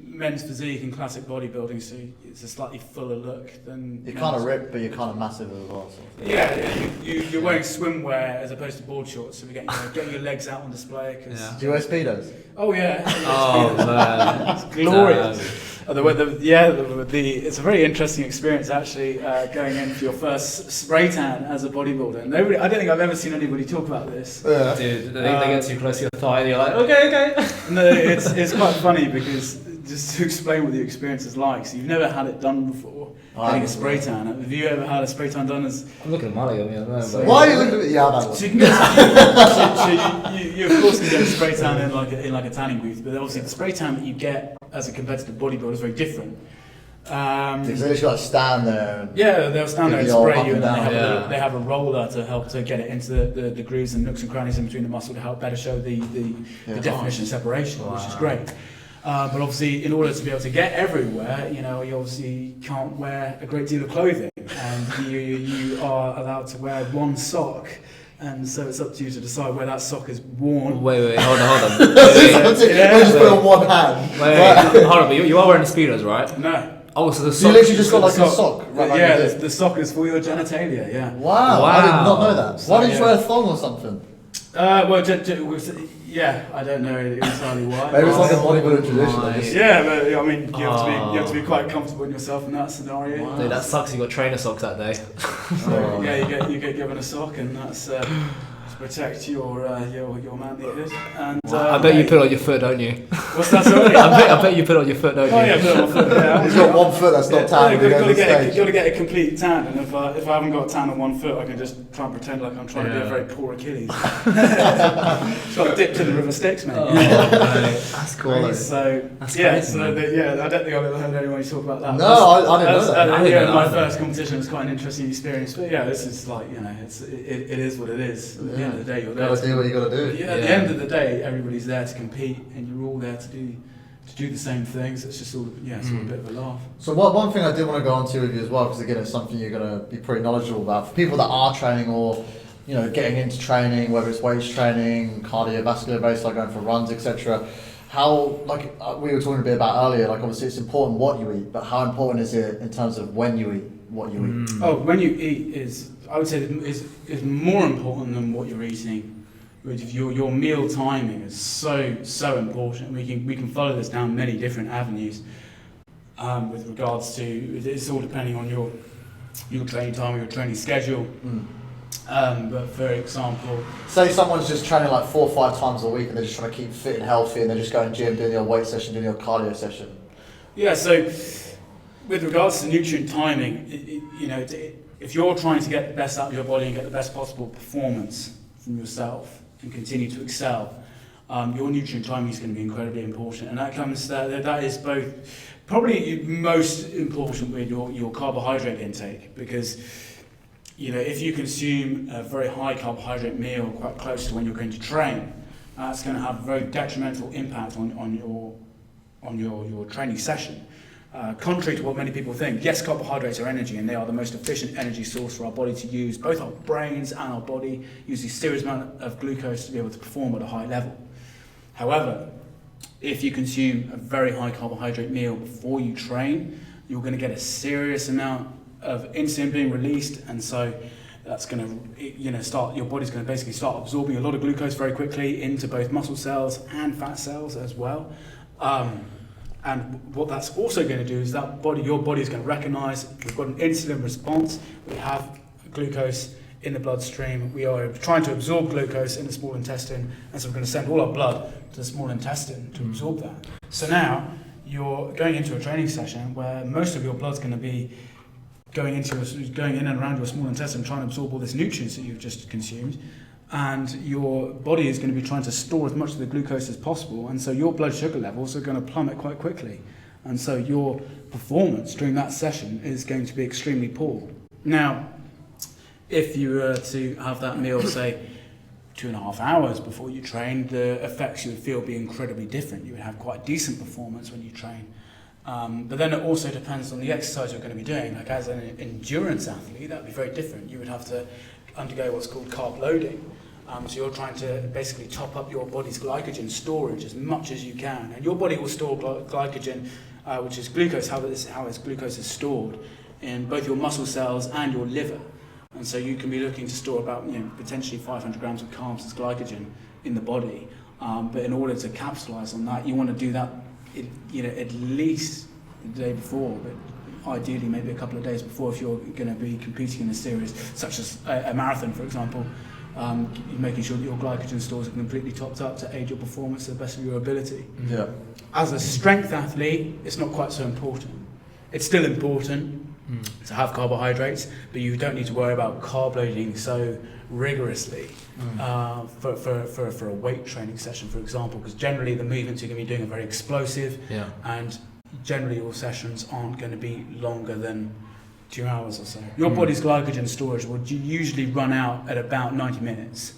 C: men's physique and classic bodybuilding. So it's a slightly fuller look than.
B: You're kind of ripped, but you're kind of massive as well. So.
C: Yeah, you're wearing swimwear as opposed to board shorts, so we're getting your legs out on display. Cause
B: Do you wear speedos?
C: Oh yeah.
A: Oh man,
C: it's glorious. It's a very interesting experience actually, going in for your first spray tan as a bodybuilder. And I don't think I've ever seen anybody talk about this.
B: Yeah.
A: Dude, they get too close to your thigh, and you're like, okay.
C: No, it's quite funny because just to explain what the experience is like. So you've never had it done before. Getting a spray tan. Have you ever had a spray tan done as?
A: I'm looking at Mulley. I mean, I don't know, but
B: Why are you looking at me? Yeah, that one.
C: So you can get, you of course can get a spray tan in like a tanning booth, but obviously the spray tan that you get as a competitive bodybuilder is very different.
B: Because they just got to stand there. And
C: they'll stand there and
B: the old
C: spray
B: up
C: you, and
B: and
C: then
B: down.
C: they have a roller to help to get it into the grooves and nooks and crannies in between the muscle to help better show the definition and separation, which is great. But obviously, in order to be able to get everywhere, you obviously can't wear a great deal of clothing, and you are allowed to wear one sock. And so it's up to you to decide where that sock is worn.
A: Wait, hold on.
B: Just put it on one hand.
A: Wait, hold on, but you are wearing Speedos, right?
C: No.
A: Oh, so the
B: So
A: sock.
B: you literally just got like a sock. Right like this.
C: the sock is for your genitalia. Yeah.
B: Wow, I did not know that.
C: So,
B: Why didn't you wear a thong or something?
C: I don't know entirely why.
B: Maybe it's like a bodybuilder tradition.
A: Nice.
C: Yeah, but I mean, you have to be quite comfortable in yourself in that scenario.
A: Dude, that sucks. You got trainer socks that day.
C: So, you get given a sock, and that's to protect your manlyhood. And
A: I bet you put it on your foot, don't you?
C: What's that? Sorry.
A: I bet you put it on your foot, don't you?
C: Oh yeah, put it on my foot. Yeah.
B: He's got one foot that's not tan.
C: You've got to get a complete tan, and if I haven't got a tan on one foot, I can just try and pretend like I'm trying to be a very poor Achilles. It's got dipped in the river Styx, mate.
A: Oh, that's cool.
C: So
A: That's
C: yeah,
A: crazy,
C: so
A: man.
C: I don't think I've ever heard anyone talk about that.
B: No, I didn't know that.
A: I didn't know
C: My
A: that.
C: first competition was quite an interesting experience, but yeah, this is like it is what it is. At the end of the day, you're there.
B: Gotta do what you gotta do.
C: Yeah, at the end of the day, everybody's there to compete, and you're all there to to do the same things. It's just all it's all a bit of a laugh.
B: So one thing I did want to go on to with you as well, because again it's something you're going to be pretty knowledgeable about. For people that are training or getting into training, whether it's weights training, cardiovascular based, like going for runs, etc. How, like we were talking a bit about earlier, like obviously it's important what you eat, but how important is it in terms of when you eat, what you eat?
C: Oh, when you eat I would say is more important than what you're eating. Your meal timing is so important. We can follow this down many different avenues with regards to it's all depending on your training time, your training schedule. But for example,
B: say someone's just training like 4 or 5 times a week and they're just trying to keep fit and healthy and they're just going gym, doing your weight session, doing your cardio session.
C: Yeah, so with regards to nutrient timing, if you're trying to get the best out of your body and get the best possible performance from yourself and continue to excel, your nutrient timing is going to be incredibly important, and that is both probably most important with your carbohydrate intake, because if you consume a very high carbohydrate meal quite close to when you're going to train, that's going to have a very detrimental impact on your training session. Contrary to what many people think, yes, carbohydrates are energy, and they are the most efficient energy source for our body to use. Both our brains and our body use a serious amount of glucose to be able to perform at a high level. However, if you consume a very high carbohydrate meal before you train, you're going to get a serious amount of insulin being released, and so that's going to your body's going to basically start absorbing a lot of glucose very quickly into both muscle cells and fat cells as well. And what that's also going to do is your body is going to recognize we've got an insulin response, we have glucose in the bloodstream, we are trying to absorb glucose in the small intestine, and so we're going to send all our blood to the small intestine to absorb that. So now you're going into a training session where most of your blood's going to be going in and around your small intestine, trying to absorb all this nutrients that you've just consumed, and your body is going to be trying to store as much of the glucose as possible, and so your blood sugar levels are going to plummet quite quickly, and so your performance during that session is going to be extremely poor. Now, if you were to have that meal, say, 2.5 hours before you train, the effects you would feel would be incredibly different. You would have quite decent performance when you train. But then it also depends on the exercise you're going to be doing. Like as an endurance athlete, that would be very different. You would have to undergo what's called carb loading. So you're trying to basically top up your body's glycogen storage as much as you can. And your body will store glycogen, which is glucose, how its glucose is stored in both your muscle cells and your liver. And so you can be looking to store about potentially 500 grams of carbs as glycogen in the body. But in order to capitalize on that, you want to do that at least the day before, but ideally maybe a couple of days before if you're going to be competing in a series such as a marathon, for example. Making sure that your glycogen stores are completely topped up to aid your performance to the best of your ability.
B: Yeah.
C: As a strength athlete, it's not quite so important. It's still important to have carbohydrates, but you don't need to worry about carb loading so rigorously for a weight training session, for example, because generally the movements you're going to be doing are very explosive, and generally your sessions aren't going to be longer than 2 hours or so. Your body's glycogen storage will usually run out at about 90 minutes.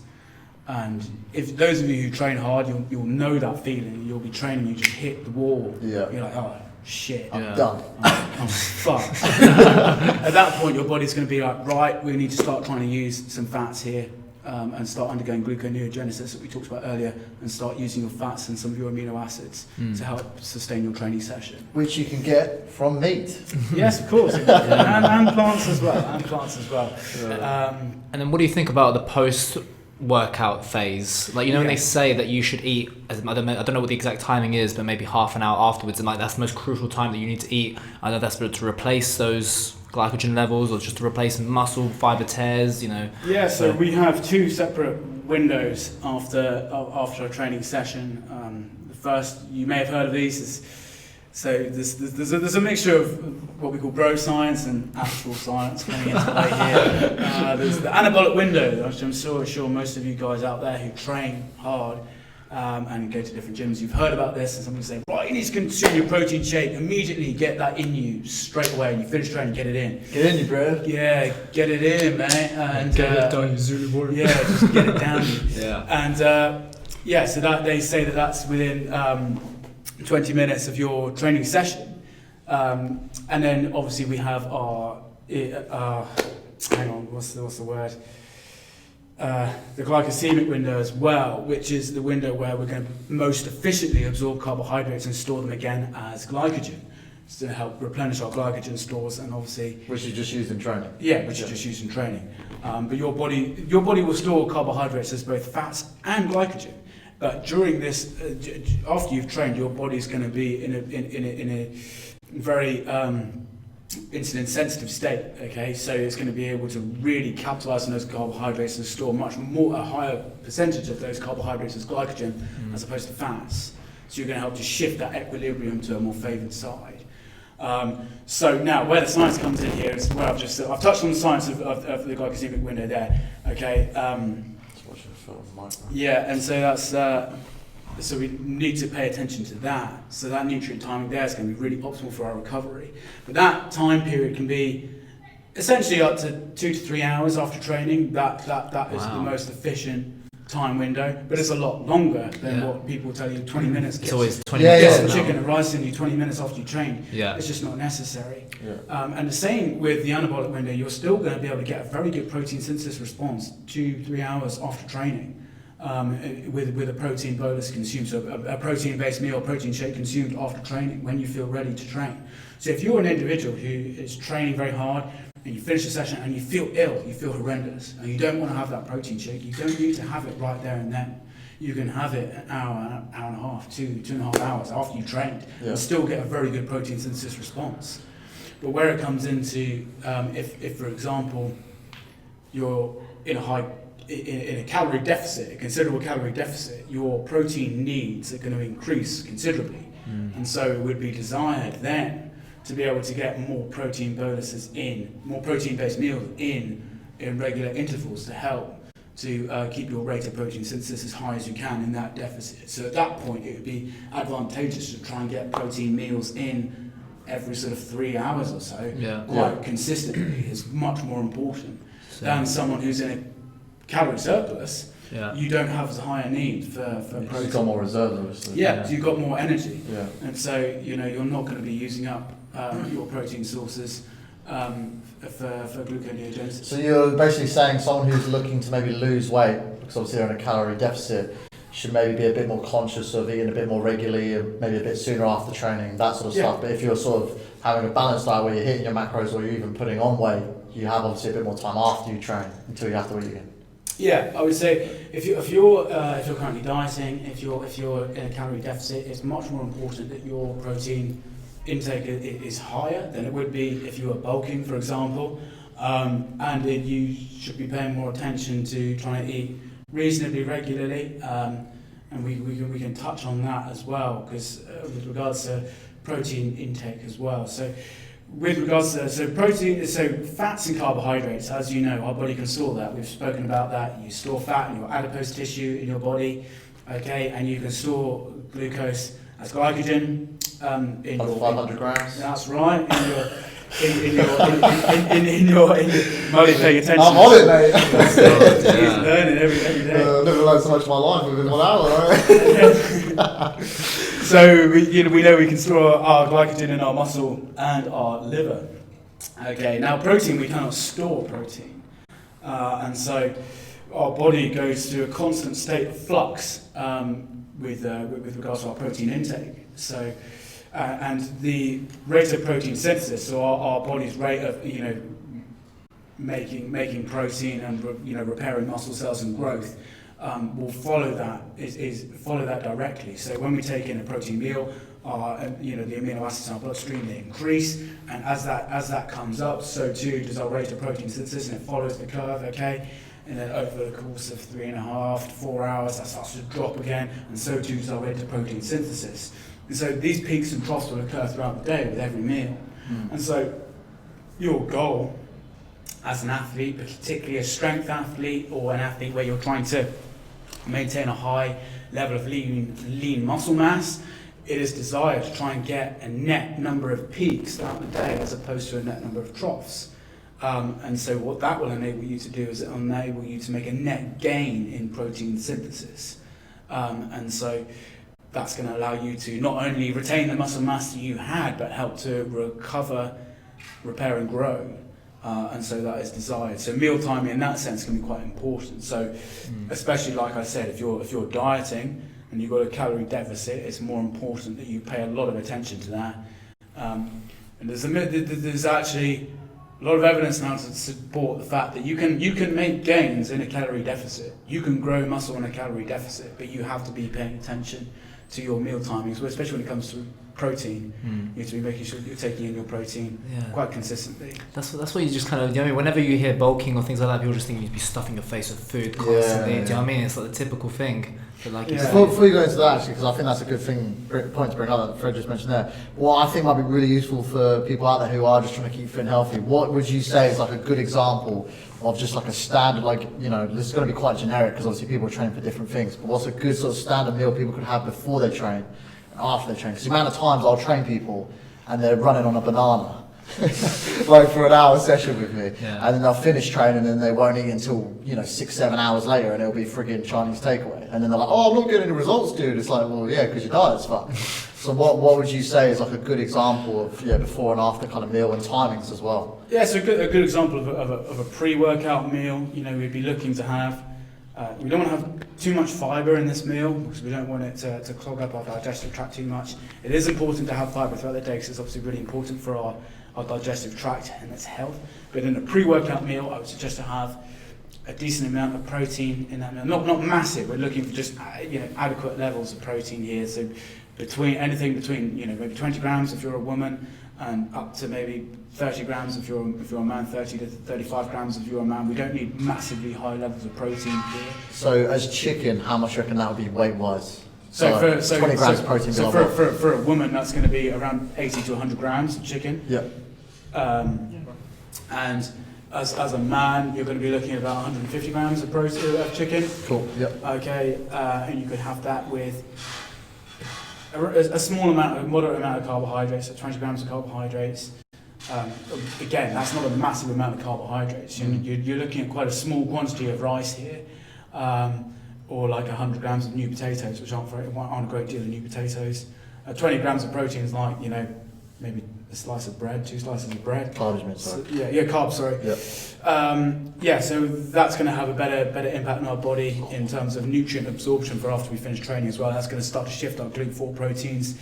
C: And if those of you who train hard, you'll know that feeling. You'll be training, you just hit the wall. Yeah. You're like, oh shit,
B: I'm done.
C: I'm fucked. At that point, your body's going to be like, right, we need to start trying to use some fats here. And start undergoing gluconeogenesis that we talked about earlier, and start using your fats and some of your amino acids to help sustain your training session.
B: Which you can get from meat.
C: Yes, of course. and plants as well.
A: And then what do you think about the post-workout phase? Like, when they say that you should eat, I don't know what the exact timing is, but maybe half an hour afterwards, and like that's the most crucial time that you need to eat. I know that's to replace those glycogen levels, or just to replace muscle fiber tears,
C: Yeah, so we have 2 separate windows after a training session. The first, you may have heard of these, there's a mixture of what we call bro science and actual science coming into play here. There's the anabolic window, which I'm sure most of you guys out there who train hard and go to different gyms, you've heard about this, and someone say, right, you need to consume your protein shake, immediately get that in you straight away, and you finish training, get it in.
B: Get in you, bro.
C: Yeah, get it in, man. And
A: get it down you, Zulu boy.
C: Yeah, just get it down you.
A: Yeah.
C: And so that they say that's within 20 minutes of your training session. And then obviously we have our hang on, what's the word? The glycemic window as well, which is the window where we're going to most efficiently absorb carbohydrates and store them again as glycogen. It's to help replenish our glycogen stores, and obviously
B: which is just used in training.
C: Yeah, which is just used in training. But your body will store carbohydrates as both fats and glycogen. But during this, after you've trained, your body's going to be in a very insulin sensitive state. Okay, so it's going to be able to really capitalize on those carbohydrates and store a higher percentage of those carbohydrates as glycogen as opposed to fats. So you're going to help to shift that equilibrium to a more favored side. So now, where the science comes in here is where I've touched on the science of the glycemic window there. Okay. Yeah, and so that's so we need to pay attention to that. So that nutrient timing there is going to be really optimal for our recovery. But that time period can be essentially up to 2 to 3 hours after training. That is the most efficient time window, but it's a lot longer than what people tell you. 20 minutes.
A: It's always 20
C: minutes.
A: minutes.
C: Chicken and rice in you 20 minutes after you train.
A: Yeah.
C: It's just not necessary.
B: Yeah.
C: And the same with the anabolic window. You're still going to be able to get a very good protein synthesis response 2-3 hours after training. With a protein bolus consumed, so a protein-based meal, protein shake consumed after training when you feel ready to train. So if you're an individual who is training very hard and you finish a session and you feel ill, you feel horrendous, and you don't want to have that protein shake, you don't need to have it right there and then. You can have it an hour and a half, 2.5 hours after you trained, and still get a very good protein synthesis response. But where it comes into, if for example, you're in a calorie deficit, a considerable calorie deficit, your protein needs are going to increase considerably. And so it would be desired then to be able to get more protein boluses in, more protein-based meals in regular intervals to help to keep your rate of protein synthesis as high as you can in that deficit. So at that point it would be advantageous to try and get protein meals in every sort of 3 hours or so, quite consistently. Is much more important than someone who's in a calorie surplus. You don't have as high a need for protein.
B: You've got more reserves, obviously.
C: So you've got more energy. And so you're not going to be using up your protein sources for gluconeogenesis.
B: So you're basically saying someone who's looking to maybe lose weight, because obviously they're in a calorie deficit, should maybe be a bit more conscious of eating a bit more regularly, and maybe a bit sooner after training, that sort of stuff. But if you're sort of having a balanced diet where you're hitting your macros or you're even putting on weight, you have obviously a bit more time after you train until you have to eat again.
C: Yeah, I would say if you're currently dieting, if you're in a calorie deficit, it's much more important that your protein intake is higher than it would be if you were bulking, for example, and you should be paying more attention to trying to eat reasonably regularly, and we can touch on that as well, because with regards to protein intake as well. So with regards to protein, so fats and carbohydrates, as you know, our body can store that. We've spoken about that. You store fat in your adipose tissue in your body, okay, and you can store glucose as glycogen in your
B: 500 grams.
C: That's right. In your Mulley, paying attention.
B: I'm on it, mate.
C: He's learning every day.
B: I've never learned so much in my life within 1 hour, right?
C: So we know we can store our glycogen in our muscle and our liver. Okay, now protein, we cannot store protein. And so our body goes through a constant state of flux with regards to our protein intake. So, and the rate of protein synthesis, so our body's rate of making protein and repairing muscle cells and growth, will follow that follow that directly. So when we take in a protein meal, the amino acids in our bloodstream, they increase, and as that comes up, so too does our rate of protein synthesis, and it follows the curve. Okay. And then over the course of 3.5 to 4 hours, that starts to drop again, and so too does our rate of protein synthesis. And so these peaks and troughs will occur throughout the day with every meal. And so your goal as an athlete, particularly a strength athlete or an athlete where you're trying to maintain a high level of lean muscle mass, it is desired to try and get a net number of peaks throughout the day as opposed to a net number of troughs. And so what that will enable you to do is it will enable you to make a net gain in protein synthesis. And so that's going to allow you to not only retain the muscle mass that you had, but help to recover, repair and grow. And so that is desired. So meal timing in that sense can be quite important. So especially like I said, if you're dieting and you've got a calorie deficit, it's more important that you pay a lot of attention to that. And there's actually a lot of evidence now to support the fact that you can make gains in a calorie deficit. You can grow muscle in a calorie deficit, but you have to be paying attention to your meal timings, especially when it comes to protein. You have to be making sure that you're taking in your protein quite consistently.
A: That's what you just kind of, you know what I mean? Whenever you hear bulking or things like that, people just think you need to be stuffing your face with food constantly. Do you know what I mean? It's like the typical thing. But like
B: Before you go into that, actually, because I think that's a good point to bring up that Fred just mentioned there. What I think might be really useful for people out there who are just trying to keep fit and healthy, what would you say is like a good example of just like a standard, like, you know, this is going to be quite generic because obviously people are training for different things, but what's a good sort of standard meal people could have before they train and after they train? Because the amount of times I'll train people and they're running on a banana like for an hour session with me, and then they'll finish training and they won't eat until 6-7 hours later, and it'll be friggin' Chinese takeaway, and then they're like, oh, I'm not getting the results, dude. It's like, well, yeah, because your diet's fucked. So what would you say is like a good example of before and after kind of meal and timings as well?
C: Yeah, so a good example of a pre-workout meal, we'd be looking to have, we don't want to have too much fibre in this meal because we don't want it to clog up our digestive tract too much. It is important to have fibre throughout the day because it's obviously really important for our digestive tract and its health. But in a pre-workout meal, I would suggest to have a decent amount of protein in that meal. Not massive. We're looking for just adequate levels of protein here. So anything between maybe 20 grams if you're a woman, and up to maybe 30 grams if you're a man, 30 to 35 grams if you're a man. We don't need massively high levels of protein here.
B: So as chicken, how much do you reckon that would be weight-wise?
C: So
B: 20 grams of protein.
C: So for a woman, that's going to be around 80 to 100 grams of chicken.
B: Yeah.
C: And as a man, you're going to be looking at about 150 grams of protein of chicken.
B: Cool. Yep.
C: Okay, and you could have that with a small amount, a moderate amount of carbohydrates, so 20 grams of carbohydrates. Again, that's not a massive amount of carbohydrates. You're looking at quite a small quantity of rice here, or like 100 grams of new potatoes, which aren't a great deal of new potatoes. 20 grams of protein is like, maybe a slice of bread, 2 slices of bread.
B: Carbs, sorry.
C: Carbs, sorry.
B: Yep.
C: So that's going to have a better impact on our body in terms of nutrient absorption for after we finish training as well. That's going to start to shift our GLUT4 proteins,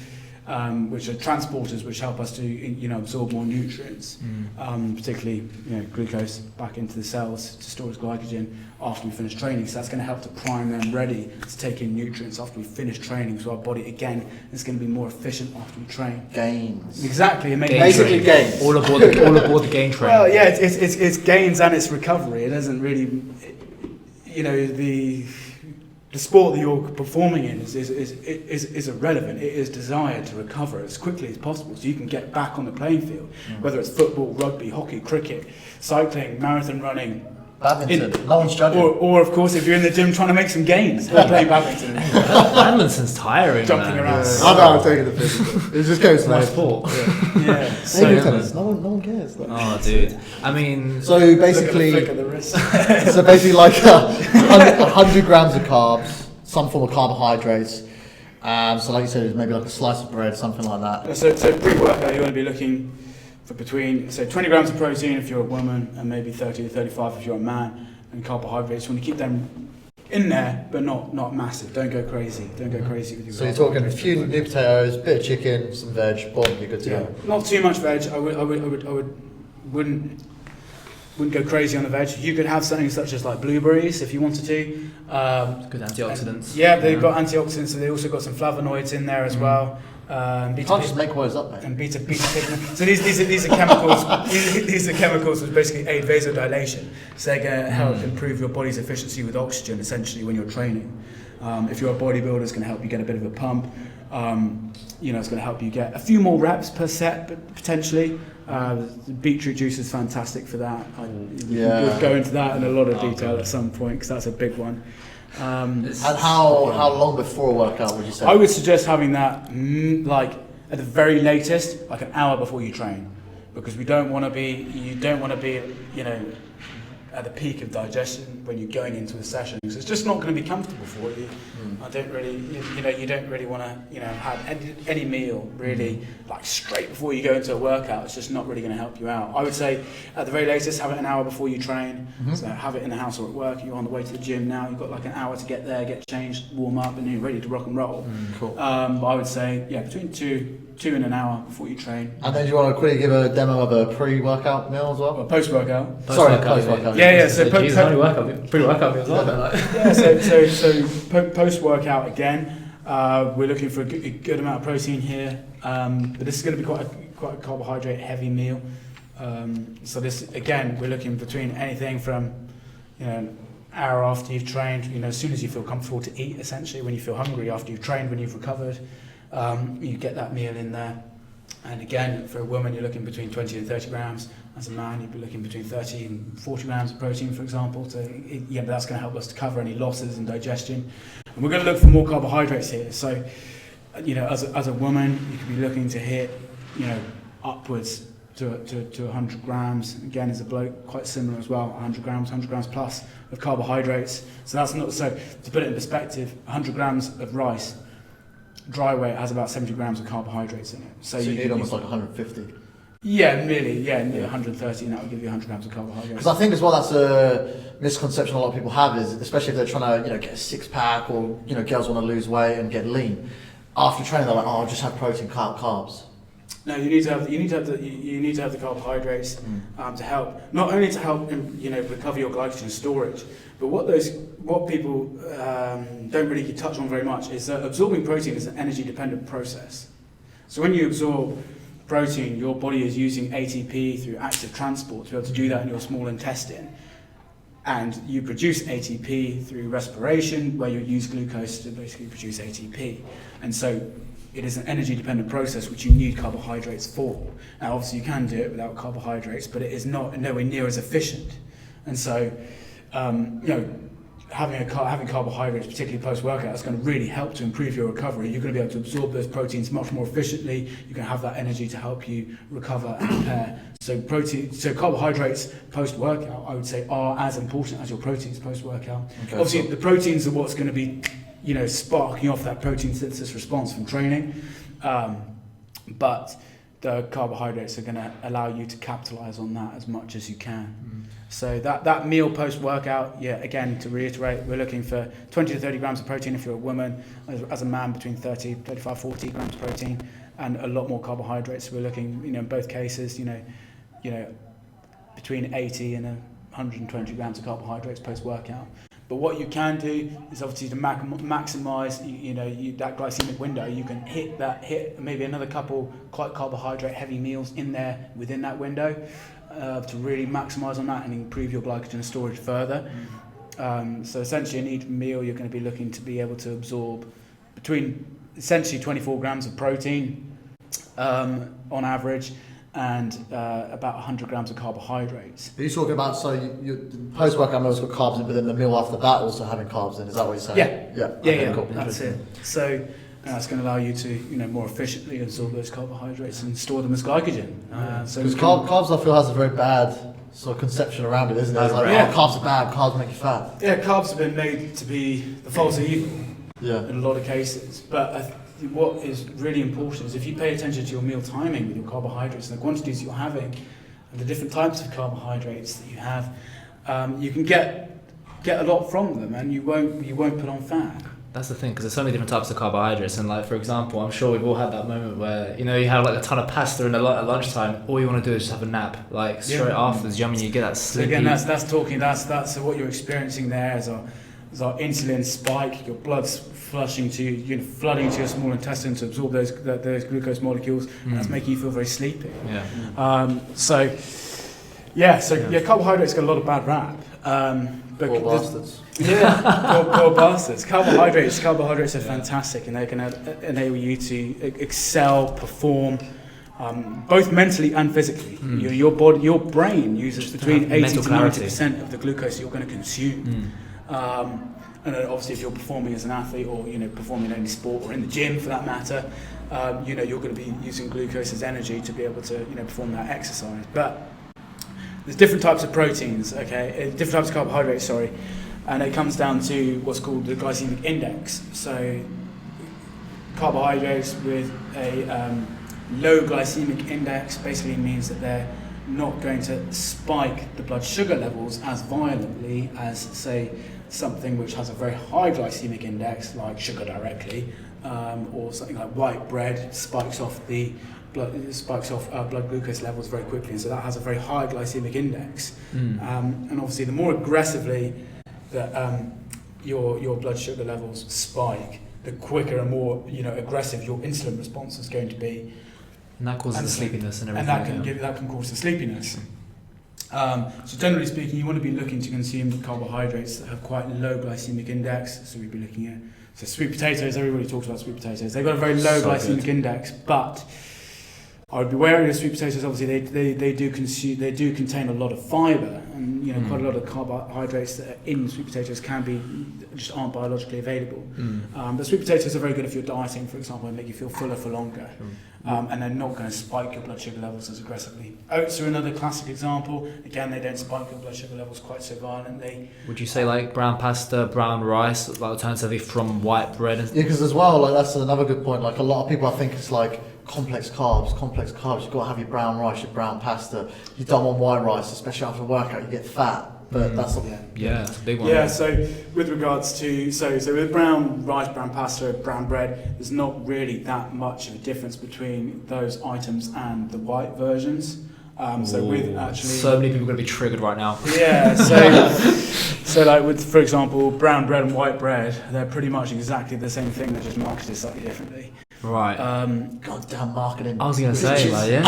C: which are transporters which help us to absorb more nutrients, particularly glucose back into the cells to store as glycogen after we finish training. So that's going to help to prime them ready to take in nutrients after we finish training. So our body again is going to be more efficient after we train.
B: Gains.
C: Exactly.
B: Basically gains.
A: All aboard the gain train.
C: Well, yeah, it's gains and it's recovery. It doesn't really, the sport that you're performing in is irrelevant. It is desired to recover as quickly as possible so you can get back on the playing field, whether it's football, rugby, hockey, cricket, cycling, marathon running.
B: Badminton. No one's judging.
C: Or of course, if you're in the gym trying to make some gains, playing badminton.
A: Badminton's tiring,
C: Jumping
A: man.
C: around.
B: I know, I'm taking the piss. It just goes
A: My
B: like
A: sport.
C: Yeah.
B: tennis. No one cares.
A: Oh, dude. I mean,
B: So basically,
C: Look at the flick of the wrist.
B: so basically like 100 grams of carbs, some form of carbohydrates. So like you said, it's maybe like a slice of bread, something like that.
C: So pre-workout, you want to be looking for between 20 grams of protein if you're a woman, and maybe 30 to 35 if you're a man, and carbohydrates. You want to keep them in there, but not massive. Don't go crazy. Don't go crazy with your.
B: So you're talking a few new potatoes, bit of chicken, some veg, boom, you're good to go.
C: Not too much veg. I wouldn't go crazy on the veg. You could have something such as like blueberries if you wanted to.
A: good antioxidants.
C: Yeah, they've got antioxidants. So they also got some flavonoids in there as well.
B: You can't just make words up, mate.
C: And beta pigment. So these are chemicals. these are chemicals which basically aid vasodilation. So they're going to help improve your body's efficiency with oxygen, essentially, when you're training. If you're a bodybuilder, it's going to help you get a bit of a pump. It's going to help you get a few more reps per set, but potentially. Beetroot juice is fantastic for that. We'll go into that in a lot of detail at some point because that's a big one.
B: And how long before a workout would you say?
C: I would suggest having that like at the very latest, like an hour before you train, because you don't want to be at the peak of digestion when you're going into a session. So it's just not going to be comfortable for you. I don't really, you don't really want to, have any meal really like straight before you go into a workout. It's just not really going to help you out. I would say at the very latest, have it an hour before you train. So have it in the house or at work. You're on the way to the gym now. You've got like an hour to get there, get changed, warm up, and you're ready to rock and roll.
B: Cool.
C: But I would say, between two and an hour before you train.
B: And then do you want to quickly give a demo of a pre-workout meal as well?
C: Or post-workout.
B: Sorry, post-workout.
C: Yeah. So
A: pre-workout meals are
C: yeah. So post-workout again, we're looking for a good amount of protein here. But this is going to be quite a carbohydrate-heavy meal. So this again, we're looking between anything from an hour after you've trained, as soon as you feel comfortable to eat, essentially when you feel hungry after you've trained, when you've recovered. You get that meal in there, and again, for a woman, you're looking between 20 and 30 grams. As a man, you'd be looking between 30 and 40 grams of protein, for example. So, but that's going to help us to cover any losses in digestion. And we're going to look for more carbohydrates here. So, as a woman, you could be looking to hit, upwards to 100 grams. Again, as a bloke, quite similar as well. 100 grams plus of carbohydrates. So that's not so. To put it in perspective, 100 grams of rice. Dry weight has about 70 grams of carbohydrates in it. So
B: you need almost like 150.
C: Yeah, nearly 130, and that will give you 100 grams of carbohydrates.
B: Because I think as well that's a misconception a lot of people have is, especially if they're trying to get a six pack or girls want to lose weight and get lean. After training, they're like, I'll just have protein, carbs.
C: No, you need to have the carbohydrates to help, not only to help recover your glycogen storage, but what people don't really touch on very much is that absorbing protein is an energy dependent process. So when you absorb protein, your body is using ATP through active transport to be able to do that in your small intestine, and you produce ATP through respiration, where you use glucose to basically produce ATP, and so it is an energy-dependent process which you need carbohydrates for. Now, obviously, you can do it without carbohydrates, but it is nowhere near as efficient. And so, having carbohydrates, particularly post-workout, is going to really help to improve your recovery. You're going to be able to absorb those proteins much more efficiently. You're going to have that energy to help you recover and repair. So carbohydrates post-workout, I would say, are as important as your proteins post-workout. Okay, obviously, the proteins are what's going to be sparking off that protein synthesis response from training. But the carbohydrates are going to allow you to capitalize on that as much as you can. So that meal post-workout, again, to reiterate, we're looking for 20 to 30 grams of protein if you're a woman. As a man, between 30, 35, 40 grams of protein, and a lot more carbohydrates. We're looking, in both cases, between 80 and 120 grams of carbohydrates post-workout. But what you can do is obviously to maximize, that glycemic window. You can hit maybe another couple quite carbohydrate-heavy meals in there within that window to really maximize on that and improve your glycogen storage further. So essentially, in each meal, you're going to be looking to be able to absorb between essentially 24 grams of protein on average, and about 100 grams of carbohydrates.
B: Are you talking about, so you post-workout meals got carbs in, but then the meal after that also having carbs in, is that what you're saying?
C: Yeah, cool. That's it. So that's going to allow you to more efficiently absorb those carbohydrates and store them as glycogen.
B: Because carbs, I feel, has a very bad sort of conception around it, isn't it? It's like, carbs are bad, carbs make you fat.
C: Yeah, carbs have been made to be the false evil in a lot of cases. But what is really important is if you pay attention to your meal timing with your carbohydrates and the quantities you're having and the different types of carbohydrates that you have, you can get a lot from them, and you won't put on fat.
A: That's the thing, because there's so many different types of carbohydrates, and like, for example, I'm sure we've all had that moment where you have like a ton of pasta and at lunchtime, all you want to do is just have a nap, like straight after the gym, and you get that sleepy.
C: So again, that's what you're experiencing there is our insulin spike, your blood's flooding to your small intestine to absorb those glucose molecules, and that's making you feel very sleepy. Carbohydrates got a lot of bad rap.
B: Poor bastards.
C: Poor bastards. Carbohydrates are fantastic, and they can enable you to excel, perform, both mentally and physically. Your brain uses between 80 to 90% of the glucose you're going to consume. And obviously, if you're performing as an athlete or performing in any sport or in the gym for that matter, you're going to be using glucose as energy to be able to perform that exercise. But there's different types of proteins, okay, different types of carbohydrates, sorry, and it comes down to what's called the glycemic index. So carbohydrates with a low glycemic index basically means that they're not going to spike the blood sugar levels as violently as, say, something which has a very high glycemic index, like sugar directly, or something like white bread spikes off blood glucose levels very quickly, and so that has a very high glycemic index. And obviously, the more aggressively that your blood sugar levels spike, the quicker and more aggressive your insulin response is going to be.
A: And that causes the sleepiness and everything.
C: And that can cause the sleepiness. So generally speaking, you want to be looking to consume carbohydrates that have quite low glycemic index. So we'd be looking at sweet potatoes. Everybody talks about sweet potatoes. They've got a very low glycemic index, but I would be wary of sweet potatoes. Obviously, they do contain a lot of fibre, and quite a lot of carbohydrates that are in sweet potatoes just aren't biologically available. But sweet potatoes are very good if you're dieting, for example, and make you feel fuller for longer. And they're not going to spike your blood sugar levels as aggressively. Oats are another classic example. Again, they don't spike your blood sugar levels quite so violently.
A: Would you say like brown pasta, brown rice, like alternatively from white bread?
B: Yeah, because as well, like that's another good point. Like a lot of people, I think it's like complex carbs. You've got to have your brown rice, your brown pasta. You don't want white rice, especially after a workout. You get fat. But that's
A: that's a big one.
C: Yeah, so with regards to so with brown rice, brown pasta, brown bread, there's not really that much of a difference between those items and the white versions. So with actually,
A: so many people are going to be triggered right now.
C: Yeah, so like with, for example, brown bread and white bread, they're pretty much exactly the same thing. They're just marketed slightly differently.
A: Right.
B: Goddamn marketing.
A: I was going to say,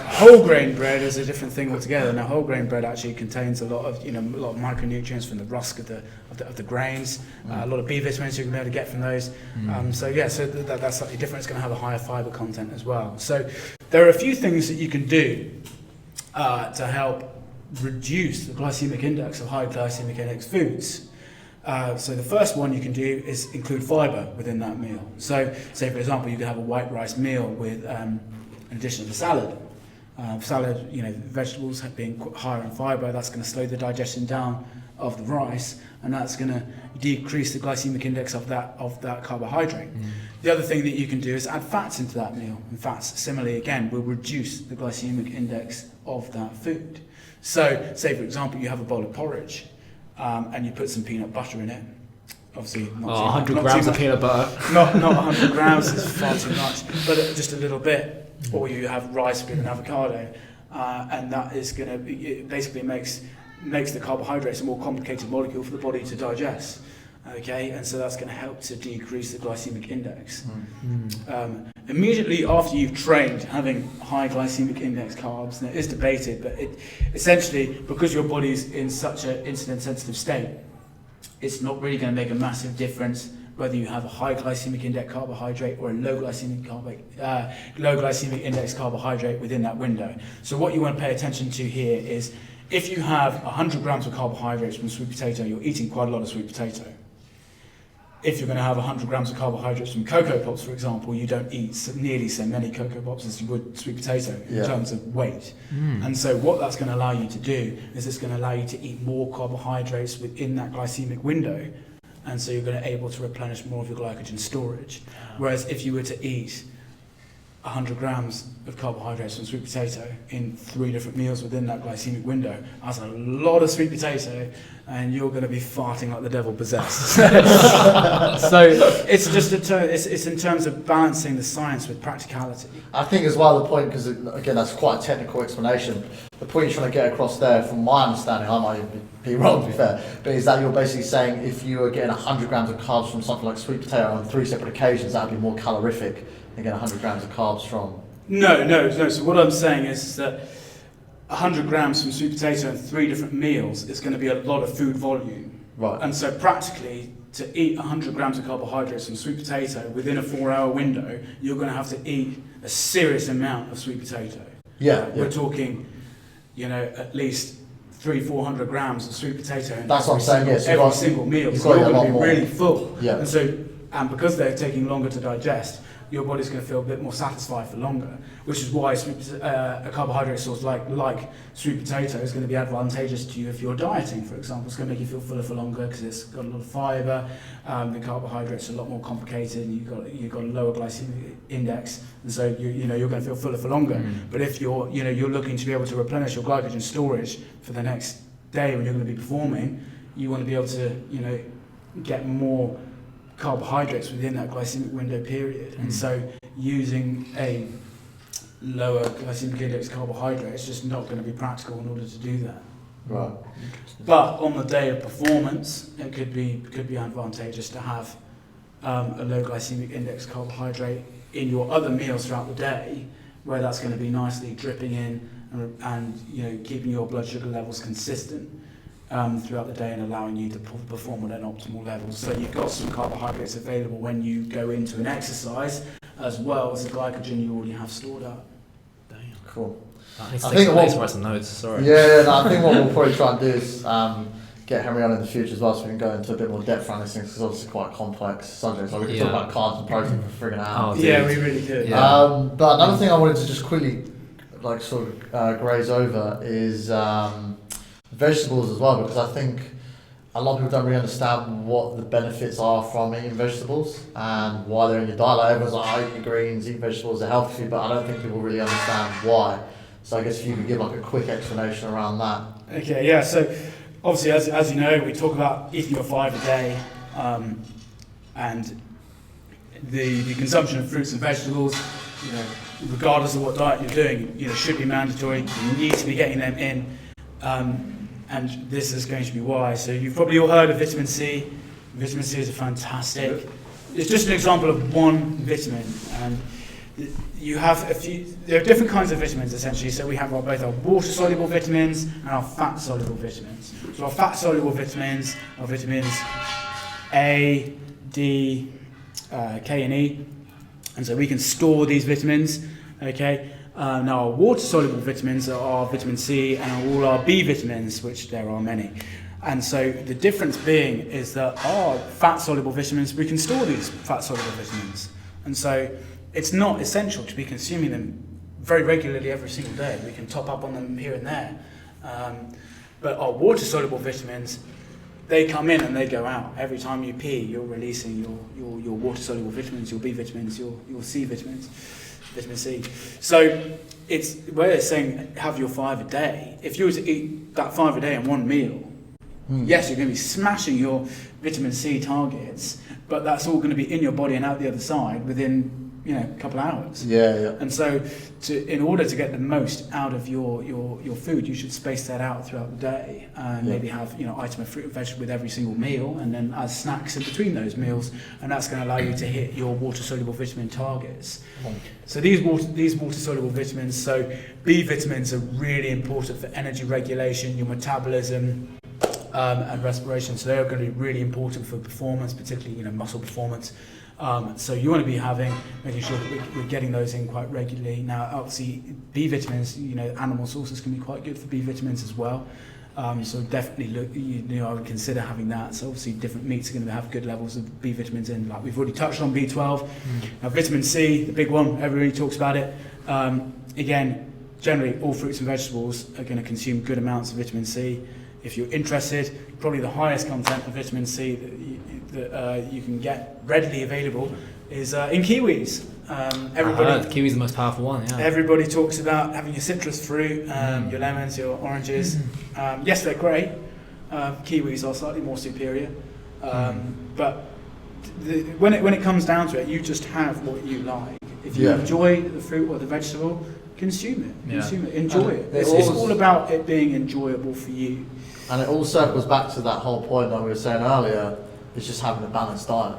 C: whole grain bread is a different thing altogether. Now, whole grain bread actually contains a lot of micronutrients from the rusk of the grains, a lot of B vitamins you can be able to get from those. So that's slightly different. It's going to have a higher fibre content as well. So there are a few things that you can do to help reduce the glycemic index of high glycemic index foods. So the first one you can do is include fibre within that meal. So say for example you could have a white rice meal with an addition of a salad. Salad, vegetables being higher in fibre, that's going to slow the digestion down of the rice, and that's going to decrease the glycemic index of that carbohydrate. The other thing that you can do is add fats into that meal, and fats similarly again will reduce the glycemic index of that food. So say for example you have a bowl of porridge, and you put some peanut butter in it. Obviously, not
A: 100 grams of peanut butter.
C: Not 100 grams is far too much, but just a little bit. Or you have rice with an avocado, and that is going to it basically makes the carbohydrates a more complicated molecule for the body to digest. Okay, and so that's going to help to decrease the glycemic index. Immediately after you've trained having high glycemic index carbs, and it is debated, but it essentially, because your body's in such an insulin sensitive state, it's not really going to make a massive difference whether you have a high glycemic index carbohydrate or a low glycemic index carbohydrate within that window. So what you want to pay attention to here is, if you have 100 grams of carbohydrates from sweet potato, you're eating quite a lot of sweet potato. If you're going to have 100 grams of carbohydrates from Cocoa Pops, for example, you don't eat nearly so many Cocoa Pops as you would sweet potato in terms of weight. And so what that's going to allow you to do is it's going to allow you to eat more carbohydrates within that glycemic window, and so you're going to be able to replenish more of your glycogen storage. Whereas if you were to eat 100 grams of carbohydrates from sweet potato in 3 different meals within that glycemic window, that's a lot of sweet potato, and you're going to be farting like the devil possessed. So it's just it's in terms of balancing the science with practicality.
B: I think as well the point, because again that's quite a technical explanation, the point you're trying to get across there, from my understanding, I might be wrong to be fair, but is that you're basically saying if you were getting 100 grams of carbs from something like sweet potato on 3 separate occasions, that would be more calorific than getting 100 grams of carbs from...
C: No. So what I'm saying is that 100 grams from sweet potato in 3 different meals is going to be a lot of food volume.
B: Right.
C: And so practically, to eat 100 grams of carbohydrates from sweet potato within a 4-hour window, you're going to have to eat a serious amount of sweet potato. We're talking, at least 300-400 grams of sweet potato.
B: That's what I'm saying, yes.
C: Every single meal.
B: You've
C: So
B: got
C: you're
B: a lot
C: going to be
B: more.
C: really full.
B: Yeah.
C: And because they're taking longer to digest, your body's going to feel a bit more satisfied for longer, which is why a carbohydrate source like sweet potato is going to be advantageous to you if you're dieting, for example. It's going to make you feel fuller for longer because it's got a lot of fibre. The carbohydrates are a lot more complicated. You've got a lower glycemic index, and so you're going to feel fuller for longer. But if you're looking to be able to replenish your glycogen storage for the next day when you're going to be performing, you want to be able to get more carbohydrates within that glycemic window period. And so using a lower glycemic index carbohydrate is just not going to be practical in order to do that.
B: Right.
C: But on the day of performance, it could be advantageous to have a low glycemic index carbohydrate in your other meals throughout the day, where that's going to be nicely dripping in and keeping your blood sugar levels consistent throughout the day and allowing you to perform at an optimal level. So you've got some carbohydrates available when you go into an exercise, as well as the glycogen you already have stored up.
A: Damn.
B: Cool.
A: I think write some notes. Sorry.
B: Yeah, no, I think what we'll probably try and do is get Henry on in the future as well, so we can go into a bit more depth around these things, because obviously quite complex subjects. Like we can talk about carbs and protein for friggin' hours.
C: Yeah, we really do.
B: Yeah. But another thing I wanted to just quickly graze over is vegetables as well, because I think a lot of people don't really understand what the benefits are from eating vegetables and why they're in your diet. Like everyone's like, eat your greens, eat vegetables, they're healthy for you, but I don't think people really understand why. So I guess if you could give like a quick explanation around that.
C: Okay, yeah. So obviously, as you know, we talk about eating your 5 a day, and the consumption of fruits and vegetables, regardless of what diet you're doing, should be mandatory. You need to be getting them in. And this is going to be why. So you've probably all heard of vitamin C. Vitamin C is fantastic. It's just an example of one vitamin. And you have there are different kinds of vitamins essentially. So we have both our water-soluble vitamins and our fat-soluble vitamins. So our fat-soluble vitamins are vitamins A, D, K and E. And so we can store these vitamins, okay? Now our water-soluble vitamins are vitamin C and all our B vitamins, which there are many. And so the difference being is that our fat-soluble vitamins, we can store these fat-soluble vitamins. And so it's not essential to be consuming them very regularly every single day. We can top up on them here and there. But our water-soluble vitamins, they come in and they go out. Every time you pee, you're releasing your water-soluble vitamins, your B vitamins, your C vitamins. Vitamin C. So we're saying have your 5 a day. If you were to eat that 5 a day in one meal, yes, you're going to be smashing your vitamin C targets, but that's all going to be in your body and out the other side within a couple of hours.
B: Yeah.
C: And so in order to get the most out of your food, you should space that out throughout the day and maybe have item of fruit and vegetable with every single meal, and then as snacks in between those meals, and that's going to allow you to hit your water-soluble vitamin targets. So these water-soluble vitamins, so B vitamins are really important for energy regulation, your metabolism, and respiration. So they're going to be really important for performance, particularly muscle performance. So you want to be making sure that we're getting those in quite regularly. Now, obviously, B vitamins, animal sources can be quite good for B vitamins as well. So definitely I would consider having that. So obviously, different meats are going to have good levels of B vitamins in. Like we've already touched on B12. Now, vitamin C, the big one, everybody talks about it. Again, generally, all fruits and vegetables are going to consume good amounts of vitamin C. If you're interested, probably the highest content of vitamin C that you can get readily available is in kiwis.
A: Kiwi's the most powerful one, yeah.
C: Everybody talks about having your citrus fruit, your lemons, your oranges. Yes, they're great. Kiwis are slightly more superior. But when it comes down to it, you just have what you like. If you enjoy the fruit or the vegetable, consume it. Consume it. Enjoy it. It's all about it being enjoyable for you.
B: And it all circles back to that whole point that we were saying earlier. It's just having a balanced diet.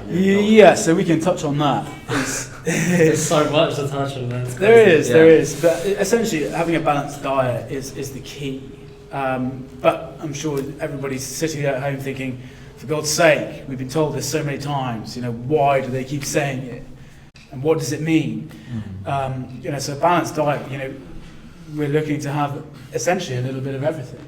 C: Yeah, so we can touch on that.
A: There's so much to touch on.
C: There is. But essentially, having a balanced diet is the key. But I'm sure everybody's sitting at home thinking, for God's sake, we've been told this so many times. Why do they keep saying it? And what does it mean? So a balanced diet. We're looking to have essentially a little bit of everything.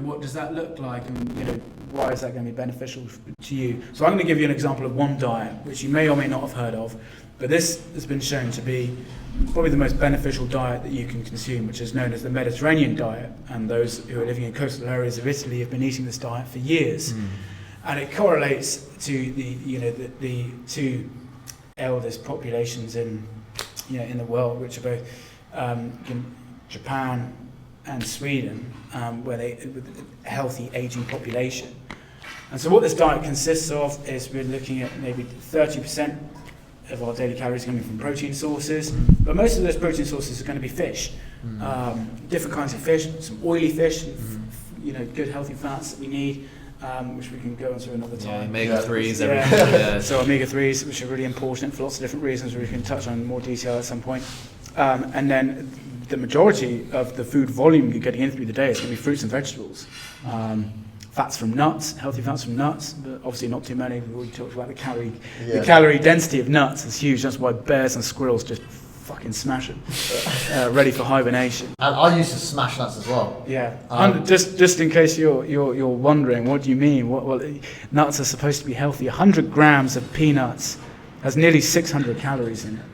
C: What does that look like? And why is that going to be beneficial to you? So I'm going to give you an example of one diet, which you may or may not have heard of, but this has been shown to be probably the most beneficial diet that you can consume, which is known as the Mediterranean diet. And those who are living in coastal areas of Italy have been eating this diet for years. And it correlates to the two eldest populations in the world, which are both Japan and Sweden, where with a healthy aging population. And so what this diet consists of is we're looking at maybe 30% of our daily calories coming from protein sources, but most of those protein sources are going to be fish, different kinds of fish, some oily fish, good healthy fats that we need, which we can go into another time.
A: Omega-3s, everything.
C: So omega-3s, which are really important for lots of different reasons, we can touch on in more detail at some point. And then the majority of the food volume you're getting in through the day is going to be fruits and vegetables. Fats from nuts, healthy fats from nuts, but obviously not too many. We've already talked about the calorie density of nuts is huge. That's why bears and squirrels just fucking smash it, ready for hibernation.
B: And I used to smash nuts as well.
C: Yeah. Just in case you're wondering, what do you mean? Well, nuts are supposed to be healthy. 100 grams of peanuts has nearly 600 calories in it.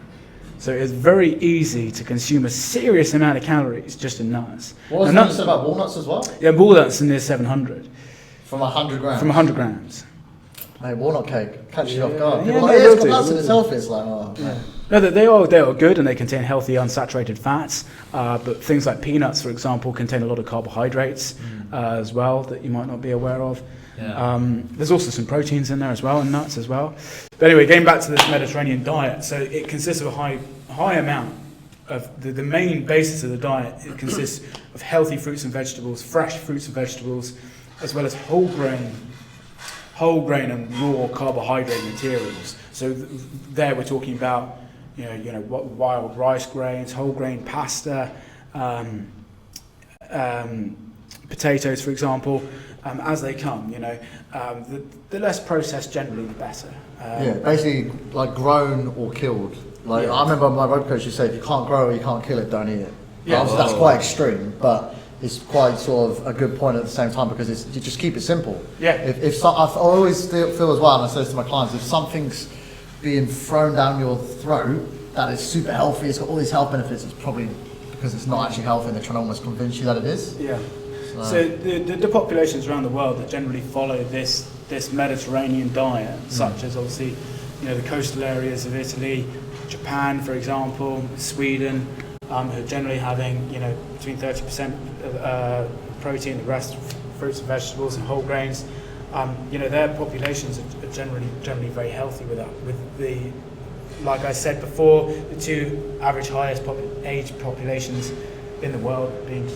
C: So it's very easy to consume a serious amount of calories just in nuts.
B: What was that you said about walnuts as well?
C: Yeah, walnuts are near 700.
B: From 100 grams?
C: From 100 grams.
B: Mate, walnut cake catches you off guard.
C: Yeah,
B: People
C: no,
B: it's got
C: do,
B: nuts and it's healthy. It's like, oh,
C: yeah. No, they are good and they contain healthy unsaturated fats. But things like peanuts, for example, contain a lot of carbohydrates as well that you might not be aware of. Yeah. There's also some proteins in there as well, and nuts as well. But anyway, getting back to this Mediterranean diet, so it consists of a high amount of the main basis of the diet. It consists of healthy fruits and vegetables, fresh fruits and vegetables, as well as whole grain and raw carbohydrate materials. So there we're talking about wild rice grains, whole grain pasta, potatoes, for example. As they come, the less processed generally the better.
B: Basically like grown or killed. I remember my rope coach used to say, if you can't grow it, you can't kill it, don't eat it. Yeah. Obviously that's quite extreme, but it's quite sort of a good point at the same time because you just keep it simple.
C: Yeah.
B: I always feel as well, and I say this to my clients, if something's being thrown down your throat that is super healthy, it's got all these health benefits, it's probably because it's not actually healthy and they're trying to almost convince you that it is.
C: Yeah. So the populations around the world that generally follow this Mediterranean diet, such as obviously the coastal areas of Italy, Japan, for example, Sweden, who are generally having between 30% protein, the rest fruits and vegetables and whole grains. Their populations are generally very healthy with that. With the, like I said before, the two average highest age populations in the world being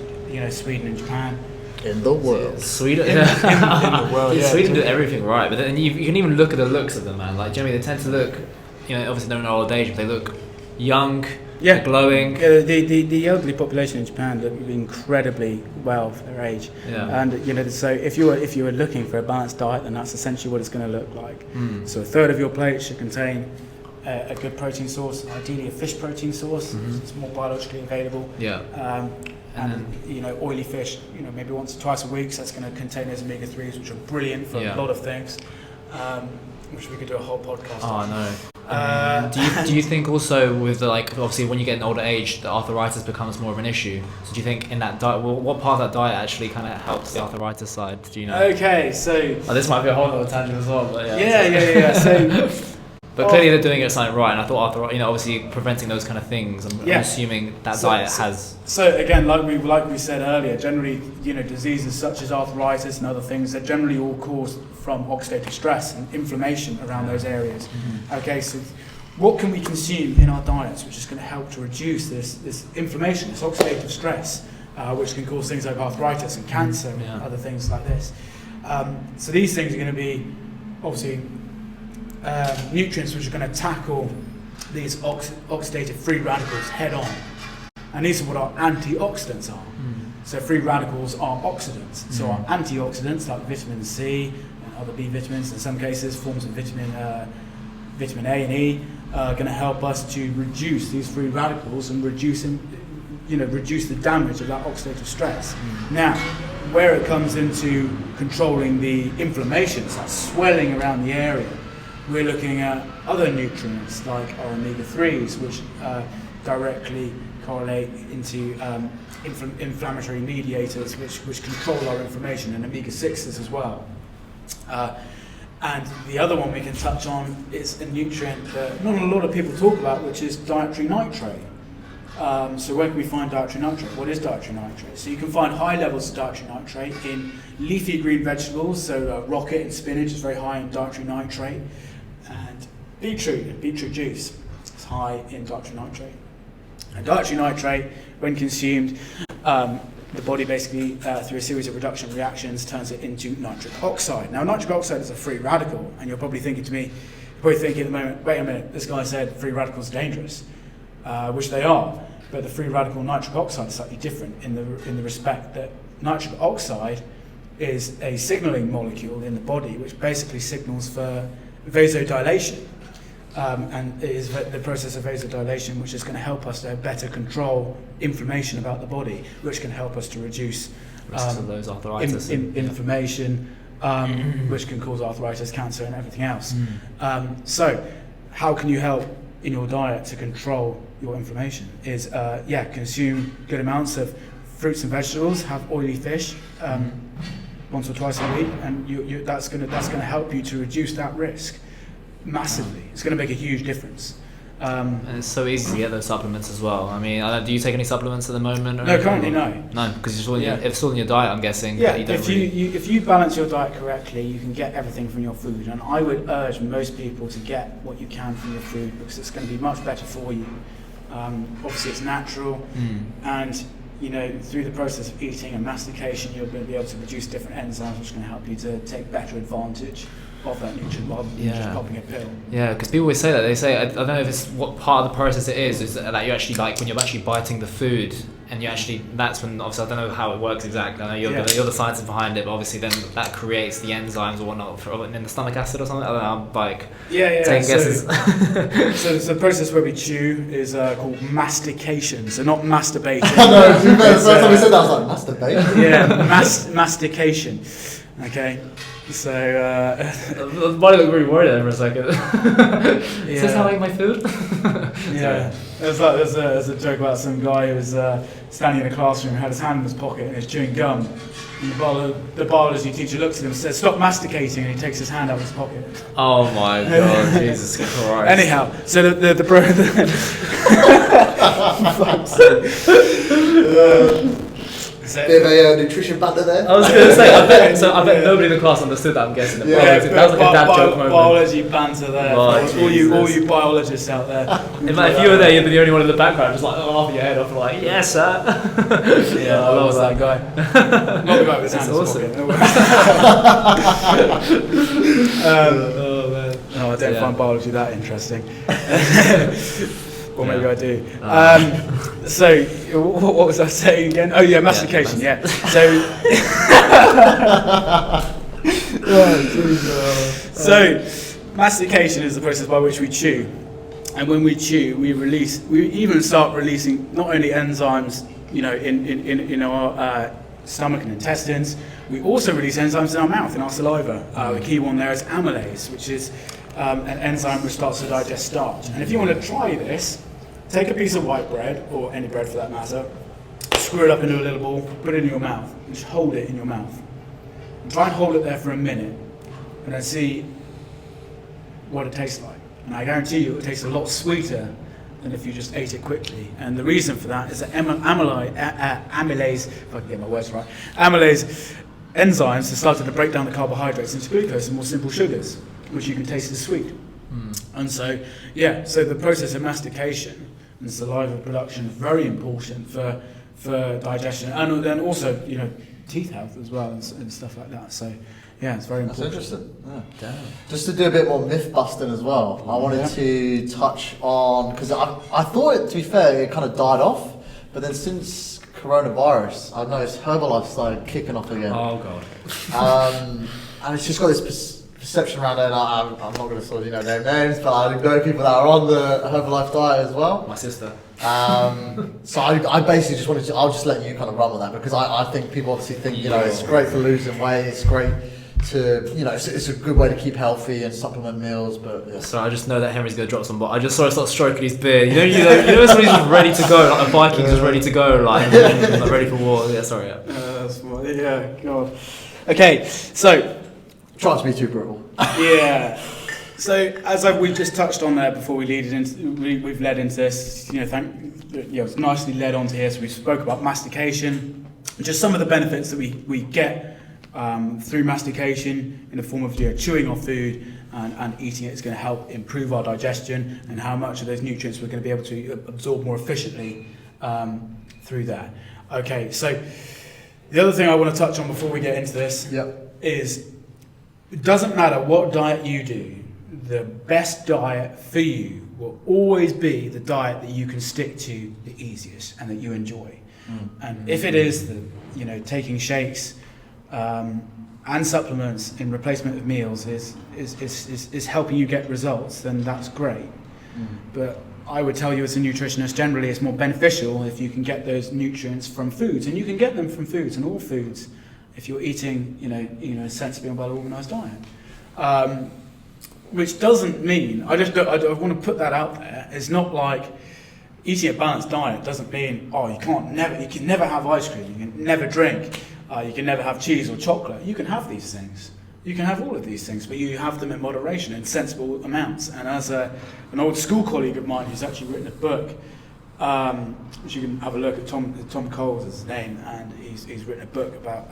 C: Sweden and Japan.
B: In the world.
A: Sweden.
C: In the world, yeah.
A: Sweden do everything right, but then you can even look at the looks of them, man. Like generally they tend to look, obviously they're in old age, but they look young, glowing.
C: Yeah, the elderly population in Japan look incredibly well for their age. Yeah. And so if you were looking for a balanced diet, then that's essentially what it's going to look like. So a third of your plate should contain a good protein source, ideally a fish protein source. It's more biologically available. Yeah. And oily fish, maybe once or twice a week. So that's going to contain those omega-3s, which are brilliant for a lot of things. Which we could do a whole podcast on.
A: No. Do you think also with obviously when you get an older age, the arthritis becomes more of an issue? So do you think in that diet, what part of that diet actually kind of helps the arthritis side? Do you know?
C: Okay, so
A: this might be a whole other tangent as well, but
C: yeah. So.
A: But clearly they're doing it something right, and I thought obviously preventing those kind of things. I'm assuming that diet has.
C: So again, like we said earlier, generally diseases such as arthritis and other things, they're generally all caused from oxidative stress and inflammation around those areas. Okay, so what can we consume in our diets which is going to help to reduce this inflammation, this oxidative stress, which can cause things like arthritis and cancer and other things like this. So these things are going to be obviously nutrients which are going to tackle these oxidative free radicals head on. And these are what our antioxidants are. So free radicals are oxidants. So our antioxidants like vitamin C and other B vitamins, in some cases forms of vitamin A and E, are going to help us to reduce these free radicals and reduce the damage of that oxidative stress. Now, where it comes into controlling the inflammation, so that's swelling around the area, we're looking at other nutrients like our omega-3s, which directly correlate into inflammatory mediators, which control our inflammation, and omega-6s as well. And the other one we can touch on is a nutrient that not a lot of people talk about, which is dietary nitrate. So where can we find dietary nitrate? What is dietary nitrate? So you can find high levels of dietary nitrate in leafy green vegetables, so rocket and spinach is very high in dietary nitrate, and beetroot juice is high in dietary nitrate. And dietary nitrate, when consumed, the body basically, through a series of reduction reactions, turns it into nitric oxide. Now, nitric oxide is a free radical, and you're probably thinking to me, you're probably thinking at the moment, wait a minute, this guy said free radicals are dangerous, which they are, but the free radical nitric oxide is slightly different in the respect that nitric oxide is a signaling molecule in the body, which basically signals for vasodilation. And it is the process of vasodilation which is going to help us to better control inflammation about the body, which can help us to reduce
A: of those arthritis
C: inflammation, which can cause arthritis, cancer, and everything else. So, how can you help in your diet to control your inflammation? Is consume good amounts of fruits and vegetables, have oily fish once or twice a week, and that's going to help you to reduce that risk. Massively. It's going to make a huge difference.
A: And it's so easy to get those supplements as well. I mean, do you take any supplements at the moment?
C: No, currently no.
A: No, because it's all in your diet, I'm guessing.
C: Yeah, if you balance your diet correctly, you can get everything from your food. And I would urge most people to get what you can from your food, because it's going to be much better for you. Obviously, it's natural, and through the process of eating and mastication, you're going to be able to produce different enzymes, which are going to help you to take better advantage of that nutrient rather than just popping a pill.
A: Yeah, because people always say that. They say, I don't know if it's what part of the process it is that you actually, like, when you're actually biting the food, and you actually, that's when, obviously, I don't know how it works exactly. I know you're the scientist behind it, but obviously then that creates the enzymes or whatnot in the stomach acid or something. I don't know, I'm like, taking guesses.
C: So the process where we chew is called mastication, so not masturbating.
B: No, the first time we said that, I was like, masturbate?
C: Yeah, mastication. Okay. So,
A: Why do you look really worried there for a second? Is this how I eat my food?
C: Yeah. There's a joke about some guy who was standing in a classroom, had his hand in his pocket and he's chewing gum. And the biology teacher looks at him and says, "Stop masticating," and he takes his hand out of his pocket.
A: Oh my God, Jesus Christ.
C: Anyhow, so
B: Bit of a nutrition banter there.
A: I was going to say, I bet nobody in the class understood that, I'm guessing. That was like a dad joke moment.
C: Biology banter there.
A: Oh,
C: all you biologists out there.
A: In fact, if you were there, you'd be the only one in the background, just like laughing your head off, like, yes, sir.
C: Yeah, I was that guy. Not the guy with his hands
A: awesome.
C: in his pocket. I don't find biology that interesting. Or maybe I do. So, what was I saying again? Oh yeah, mastication. Yeah. So, mastication is the process by which we chew, and when we chew, we even start releasing not only enzymes, in our stomach and intestines. We also release enzymes in our mouth, in our saliva. The key one there is amylase, which is an enzyme which starts to digest starch. And if you want to try this, take a piece of white bread, or any bread for that matter, screw it up into a little ball, put it in your mouth, and just hold it in your mouth. And try and hold it there for a minute, and then see what it tastes like. And I guarantee you it tastes a lot sweeter than if you just ate it quickly. And the reason for that is that amylase, if I can get my words right, amylase enzymes have started to break down the carbohydrates into glucose and more simple sugars, which you can taste as sweet. And so the process of mastication and saliva production is very important for digestion, and then also teeth health as well and stuff like that. So it's very important.
B: That's interesting. Yeah. Just to do a bit more myth busting as well, I wanted to touch on, because I thought it, to be fair, it kind of died off, but then since coronavirus, I've noticed Herbalife started kicking off again.
A: Oh God.
B: And it's just got this perception around it, and I'm not going to sort of name names, but I know people that are on the Herbalife diet as well.
A: My sister.
B: So I basically just wanted to, I'll just let you kind of run with that, because I think people obviously think, you know, it's great for losing weight, it's great to, you know, it's a good way to keep healthy and supplement meals, but yeah.
A: So I just know that Henry's gonna drop some, but I just saw him start stroking his beard. You know somebody's just ready to go, like a Viking just ready to go, like ready for war. Yeah, sorry.
C: Yeah, God. Okay, so
B: Try not to be too brutal.
C: yeah. So as we just touched on there before we've led into this, it's nicely led onto here. So we spoke about mastication, just some of the benefits that we get through mastication in the form of chewing our food and eating it is going to help improve our digestion, and how much of those nutrients we're going to be able to absorb more efficiently through that. Okay, so the other thing I want to touch on before we get into this is it doesn't matter what diet you do, the best diet for you will always be the diet that you can stick to the easiest and that you enjoy. And if it is taking shakes and supplements in replacement of meals is helping you get results, then that's great. But I would tell you as a nutritionist, generally it's more beneficial if you can get those nutrients from foods, and you can get them from foods, and all foods, if you're eating a sensibly and well organised diet. Which doesn't mean, I want to put that out there, it's not like eating a balanced diet doesn't mean, you can never have ice cream, you can never drink, you can never have cheese or chocolate. You can have these things. You can have all of these things, but you have them in moderation, in sensible amounts. And as an old school colleague of mine who's actually written a book, which you can have a look at, Tom Coles is his name, and he's written a book about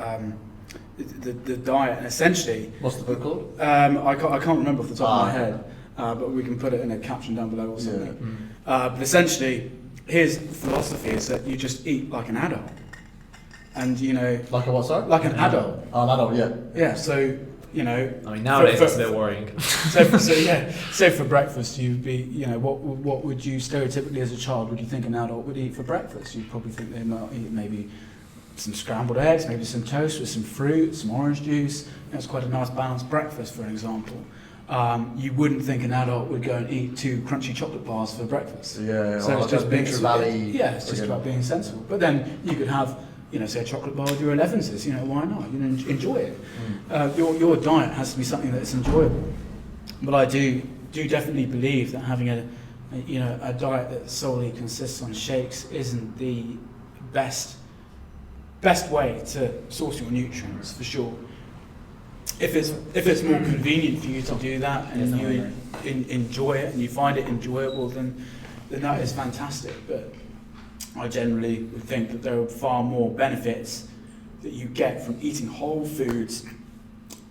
C: the diet, and essentially...
B: What's the book called?
C: I can't remember off the top of my head, but we can put it in a caption down below or something. But essentially, his philosophy is that you just eat like an adult. And,
B: Like a what, sorry?
C: Like an adult.
B: Oh, an adult, yeah.
C: Yeah, so...
A: I mean, nowadays it's a bit worrying.
C: So for breakfast, you'd be, what would you stereotypically as a child would you think an adult would eat for breakfast? You'd probably think they might eat maybe some scrambled eggs, maybe some toast with some fruit, some orange juice. That's quite a nice balanced breakfast, for example. You wouldn't think an adult would go and eat 2 crunchy chocolate bars for breakfast.
B: Yeah,
C: so it's just being
B: it's
C: just about being sensible. But then you could have, say a chocolate bar with your 11s, why not? Enjoy it. Your diet has to be something that's enjoyable. But I do definitely believe that having a diet that solely consists on shakes isn't the best way to source your nutrients, for sure. If it's more convenient for you to do that, and you enjoy it and you find it enjoyable, then that is fantastic. But I generally would think that there are far more benefits that you get from eating whole foods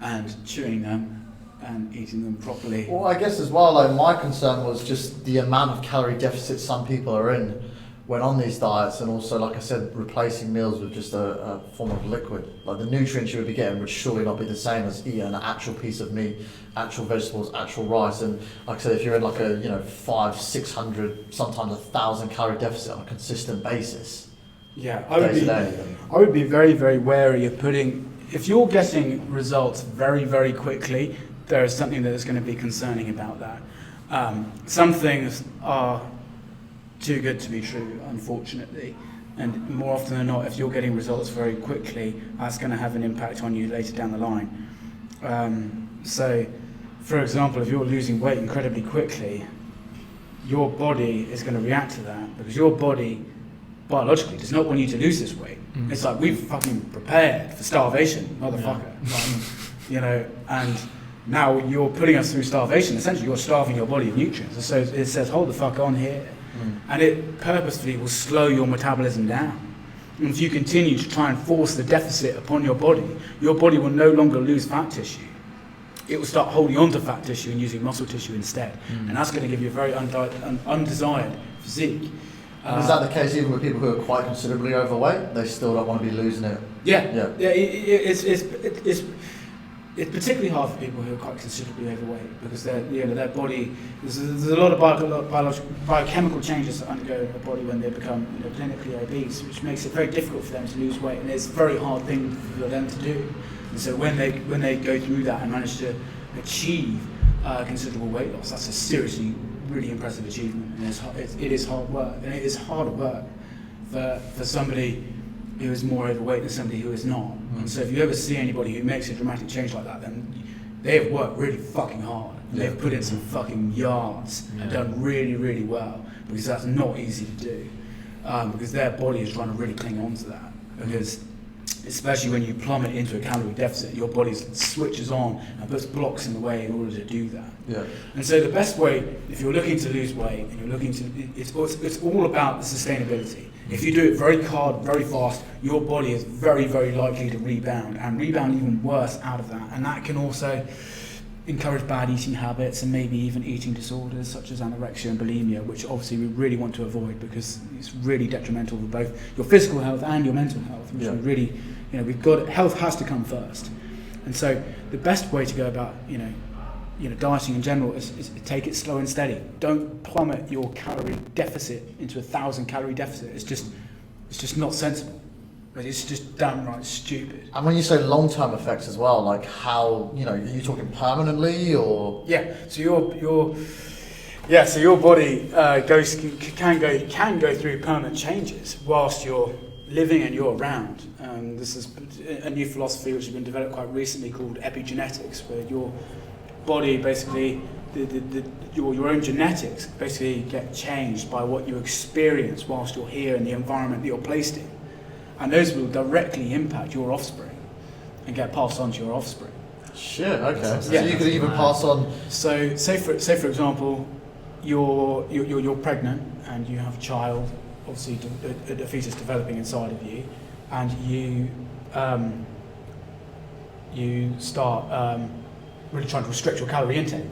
C: and chewing them and eating them properly.
B: Well, I guess as well, my concern was just the amount of calorie deficit some people are in when on these diets, and also, like I said, replacing meals with just a form of liquid. Like the nutrients you would be getting would surely not be the same as eating an actual piece of meat, actual vegetables, actual rice. And like I said, if you're in like a 500, 600, sometimes 1,000 calorie deficit on a consistent basis,
C: I would be very, very wary of putting. If you're getting results very, very quickly, there is something that is going to be concerning about that. Some things are too good to be true, unfortunately, and more often than not, if you're getting results very quickly, that's going to have an impact on you later down the line. So, for example, if you're losing weight incredibly quickly, your body is going to react to that, because your body biologically does not want you to lose this weight. It's like, we've fucking prepared for starvation, motherfucker. And now you're putting us through starvation. Essentially, you're starving your body of nutrients. So it says, hold the fuck on here. And it purposefully will slow your metabolism down. And if you continue to try and force the deficit upon your body will no longer lose fat tissue. It will start holding on to fat tissue and using muscle tissue instead. And that's going to give you a very undesired physique.
B: Is that the case even with people who are quite considerably overweight? They still don't want to be losing it?
C: Yeah. It's particularly hard for people who are quite considerably overweight, because their body, there's a lot of biochemical changes that undergo in the body when they become clinically obese, which makes it very difficult for them to lose weight, and it's a very hard thing for them to do. And so when they go through that and manage to achieve considerable weight loss, that's a seriously really impressive achievement, and it is hard work, and it is harder work for somebody who is more overweight than somebody who is not. And so if you ever see anybody who makes a dramatic change like that, then they have worked really fucking hard. They've put in some fucking yards and done really, really well, because that's not easy to do. Because their body is trying to really cling on to that. Because especially when you plummet into a calorie deficit, your body switches on and puts blocks in the way in order to do that.
B: Yeah.
C: And so the best way, if you're looking to lose weight and you're looking to, it's all about the sustainability. If you do it very hard, very fast, your body is very, very likely to rebound, and rebound even worse out of that. And that can also encourage bad eating habits and maybe even eating disorders such as anorexia and bulimia, which obviously we really want to avoid because it's really detrimental for both your physical health and your mental health, which we really, health has to come first. And so the best way to go about, dieting in general is take it slow and steady. Don't plummet your calorie deficit into 1,000 calorie deficit. It's just not sensible. It's just downright stupid.
B: And when you say long-term effects as well, like how, are you talking permanently or?
C: Yeah. So your body can go through permanent changes whilst you're living and you're around. This is a new philosophy which has been developed quite recently called epigenetics, where your body basically, your own genetics basically get changed by what you experience whilst you're here in the environment that you're placed in. And those will directly impact your offspring and get passed on to your offspring.
B: Shit, okay. So you could even pass on.
C: So say for example, you're pregnant and you have a child, obviously a fetus developing inside of you, and you start really trying to restrict your calorie intake,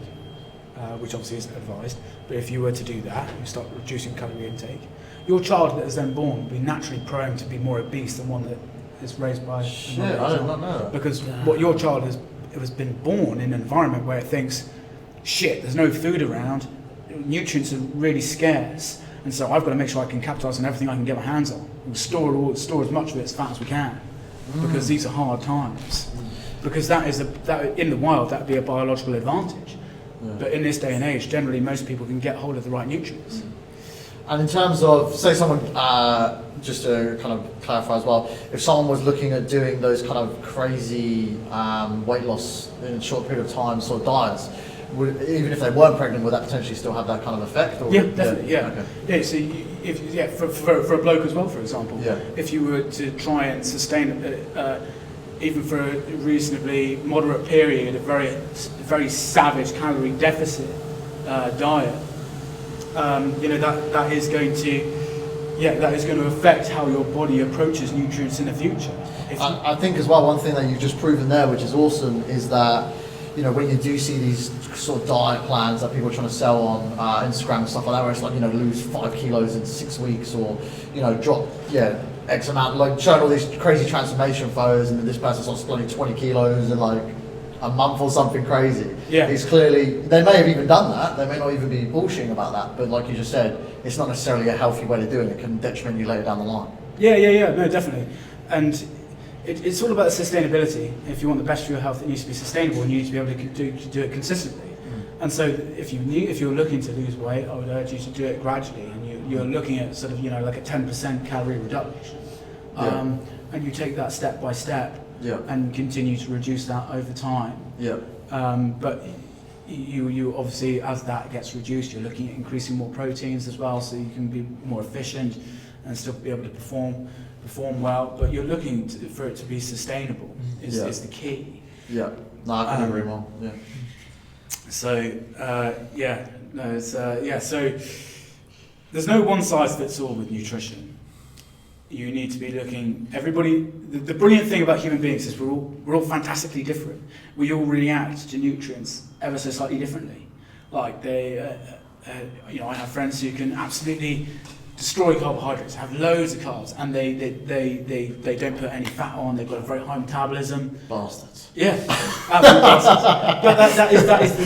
C: which obviously isn't advised. But if you were to do that, you start reducing calorie intake. Your child that is then born will be naturally prone to be more obese than one that is raised by
B: Shit, I did not know that.
C: Because what your child has been born in an environment where it thinks, shit, there's no food around, nutrients are really scarce, and so I've got to make sure I can capitalise on everything I can get my hands on and store as much of it as fat as we can, because these are hard times. Because that in the wild, that would be a biological advantage. Yeah. But in this day and age, generally most people can get hold of the right nutrients.
B: And in terms of, say someone, just to kind of clarify as well, if someone was looking at doing those kind of crazy weight loss in a short period of time sort of diets, even if they weren't pregnant, would that potentially still have that kind of effect? Or?
C: Yeah, definitely, yeah.
B: Okay.
C: Yeah, so for a bloke as well, for example, if you were to try and sustain even for a reasonably moderate period, a very savage calorie deficit diet, that is going to affect how your body approaches nutrients in the future.
B: I think as well, one thing that you've just proven there, which is awesome, is that when you do see these sort of diet plans that people are trying to sell on Instagram and stuff like that, where it's like lose 5 kilos in 6 weeks, or drop X amount, like showing all these crazy transformation photos, and this person's lost bloody 20 kilos in like a month or something crazy. Yeah, it's clearly, they may have even done that, they may not even be bullshitting about that, but like you just said, it's not necessarily a healthy way to do it. It can detriment you later down the line.
C: No, definitely. And it's all about sustainability. If you want the best for your health, it needs to be sustainable, and you need to be able to do it consistently. And so if you're looking to lose weight, I would urge you to do it gradually, and you're looking at sort of like a 10% calorie reduction, and you take that step by step, and continue to reduce that over time. But you obviously, as that gets reduced, you're looking at increasing more proteins as well, so you can be more efficient and still be able to perform well. But you're looking for it to be sustainable is the key.
B: No, I couldn't agree more.
C: So so there's no one size fits all with nutrition. You need to be looking. The brilliant thing about human beings is we're all fantastically different. We all react to nutrients ever so slightly differently. Like I have friends who can absolutely destroy carbohydrates, have loads of carbs, and they don't put any fat on. They've got a very high metabolism.
B: Bastards.
C: Yeah, absolute bastards. But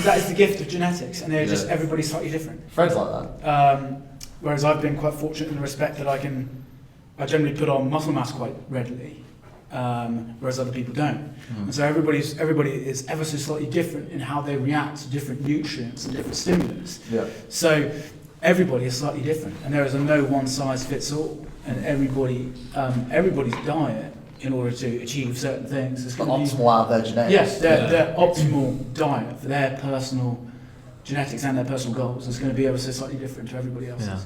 C: that is the gift of genetics, and they're just everybody's slightly different.
B: Fred's like that.
C: Whereas I've been quite fortunate in the respect that I generally put on muscle mass quite readily, whereas other people don't. And so everybody is ever so slightly different in how they react to different nutrients and different stimulus.
B: Yeah.
C: So everybody is slightly different, and there is a no one size fits all. And everybody's diet, in order to achieve certain things, is
B: The
C: going to be
B: optimal out of their genetics.
C: yes, their optimal diet for their personal genetics and their personal goals is going to be ever so slightly different to everybody else's.
A: Yeah,